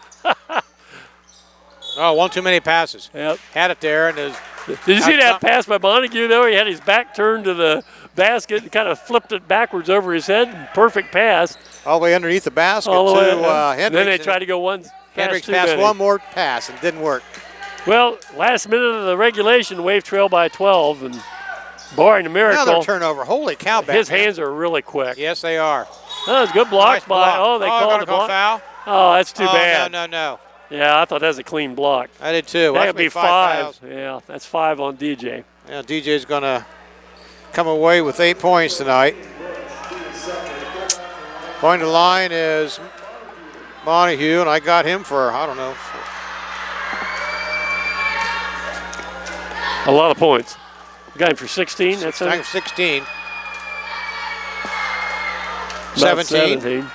One too many passes. Yep. Had it there. And did you see that pass by Montague, though? He had his back turned to the basket and kind of flipped it backwards over his head. Perfect pass. All the way underneath the basket to Hendricks. Then they tried to go one. Hendricks passed one more pass and didn't work. Well, last minute of the regulation, Wave trail by 12. And barring a miracle. Another turnover. Holy cow. His hands are really quick. Yes, they are. Oh, it's good block nice by. Block. They called the block. Foul? Oh, that's too bad. No. Yeah, I thought that was a clean block. I did too. That would be 5. Fouls. Yeah, that's 5 on DJ. Yeah, DJ's going to come away with 8 points tonight. Going to the line is Montague, and I got him for, I don't know. A lot of points. You got him for 16? That's 16. 17.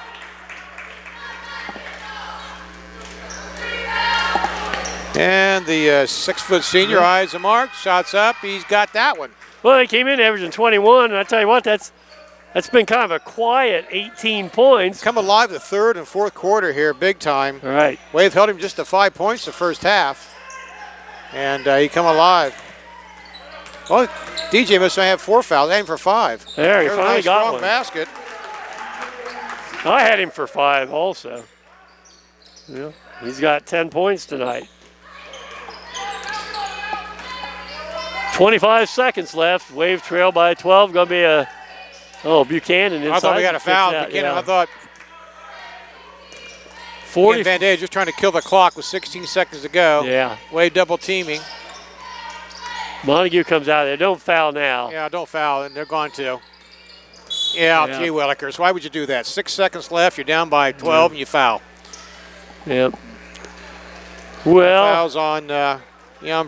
And the 6-foot senior eyes the mark, shots up. He's got that one. Well, he came in averaging 21, and I tell you what, that's been kind of a quiet 18 points. Come alive the third and fourth quarter here, big time. All right. Wave held him just to 5 points the first half, and he come alive. Well, DJ must have 4 fouls, aim for 5. There, he There's finally a nice got strong one. basket. I had him for 5 also. Yeah, he's got 10 points tonight. 25 seconds left. Wave trail by 12. Going to be a Buchanan inside. I thought we got a foul. Buchanan, I thought 40. Vandalia just trying to kill the clock with 16 seconds to go. Yeah. Wave double teaming. Montague comes out there. Don't foul now. Yeah, don't foul, and they're going to. Yeah, gee willikers. Why would you do that? 6 seconds left. You're down by 12, and you foul. Yep. Well. Fouls on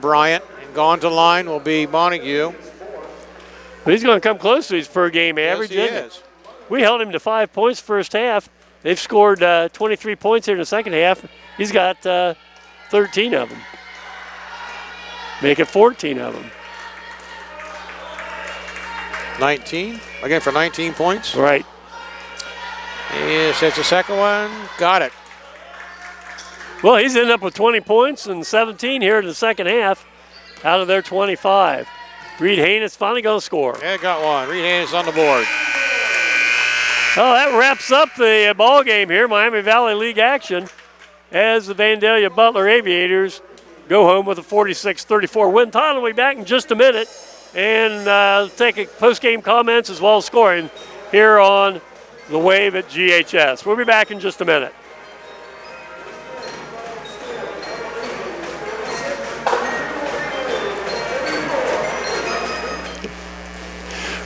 Bryant. And gone to line will be Montague. He's going to come close to his per game average. Yes, he is. We held him to 5 points first half. They've scored 23 points here in the second half. He's got 13 of them. Make it 14 of them. 19. Again for 19 points. Right. Yes, that's the second one. Got it. Well, he's ended up with 20 points and 17 here in the second half out of their 25. Reid Haynes finally going to score. Yeah, got one. Reid Haynes on the board. Oh, that wraps up the ball game here, Miami Valley League action, as the Vandalia Butler Aviators go home with a 46-34 win. Tyler will be back in just a minute and take a post-game comments as well as scoring here on the Wave at GHS. We'll be back in just a minute.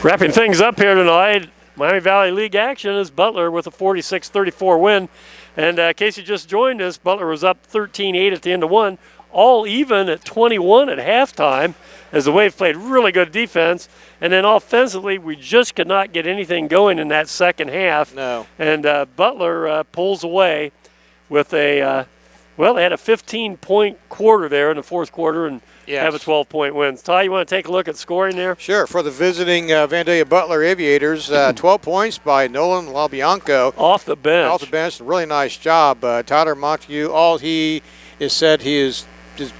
Wrapping things up here tonight, Miami Valley League action is Butler with a 46-34 win. And in case you just joined us, Butler was up 13-8 at the end of one, all even at 21 at halftime as the Wave played really good defense. And then offensively, we just could not get anything going in that second half. No. And Butler pulls away with they had a 15-point quarter there in the fourth quarter and have a 12-point win. Ty, you want to take a look at scoring there? Sure. For the visiting Vandalia Butler Aviators, 12 points by Nolan LaBianco. Off the bench. Off the bench. Really nice job. Tyler Montague, all he is said his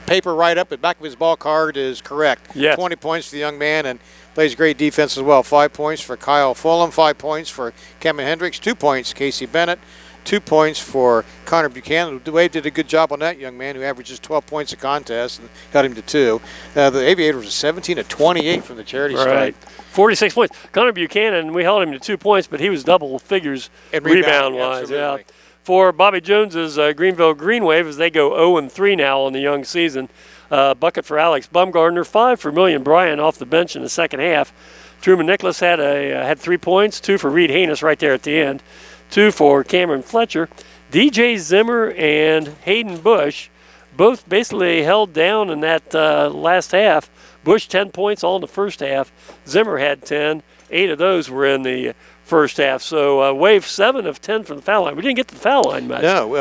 paper right up at the back of his ball card is correct. Yes. 20 points for the young man and plays great defense as well. 5 points for Kyle Fulham, 5 points for Cameron Hendricks, 2 points Casey Bennett, 2 points for Connor Buchanan. Wade did a good job on that young man who averages 12 points a contest and got him to 2. The Aviators are 17-28 from the charity stripe. 46 points. Connor Buchanan, we held him to 2 points, but he was double figures rebound-wise. Yeah. For Bobby Jones's Greenville GreenWave, as they go 0-3 now on the young season. Bucket for Alex Bumgardner, 5 for Million Bryan off the bench in the second half. Truman Nicholas had 3 points, 2 for Reid Haynes right there at the end. 2 for Cameron Fletcher. DJ Zimmer and Hayden Bush both basically held down in that last half. Bush 10 points all in the first half. Zimmer had 10. 8 of those were in the first half. So Wave 7 of 10 from the foul line. We didn't get to the foul line much. No, we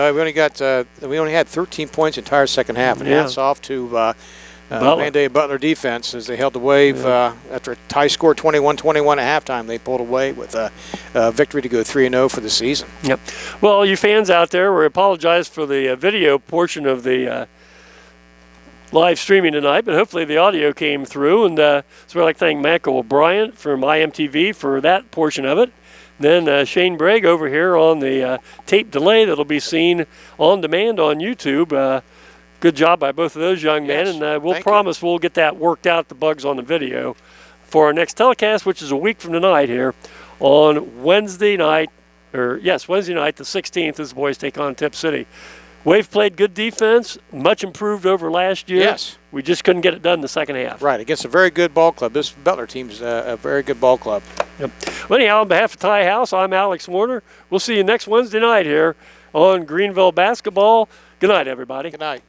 only had 13 points entire second half. And hats off to Vandalia Butler defense as they held the Wave after a tie score 21-21 at halftime. They pulled away with a victory to go 3-0 for the season. Yep. Well, you fans out there, we apologize for the video portion of the live streaming tonight, but hopefully the audio came through. And so we'd like to thank Michael O'Brien from IMTV for that portion of it. Then Shane Bragg over here on the tape delay that'll be seen on demand on YouTube. Good job by both of those young men, and we'll promise we'll get that worked out, the bugs on the video, for our next telecast, which is a week from tonight here on Wednesday night, Wednesday night the 16th as the boys take on Tip City. Wave played good defense, much improved over last year. Yes. We just couldn't get it done in the second half. Right, against a very good ball club. This Butler team's a very good ball club. Yep. Well, anyhow, on behalf of Ty House, I'm Alex Warner. We'll see you next Wednesday night here on Greenville Basketball. Good night, everybody. Good night.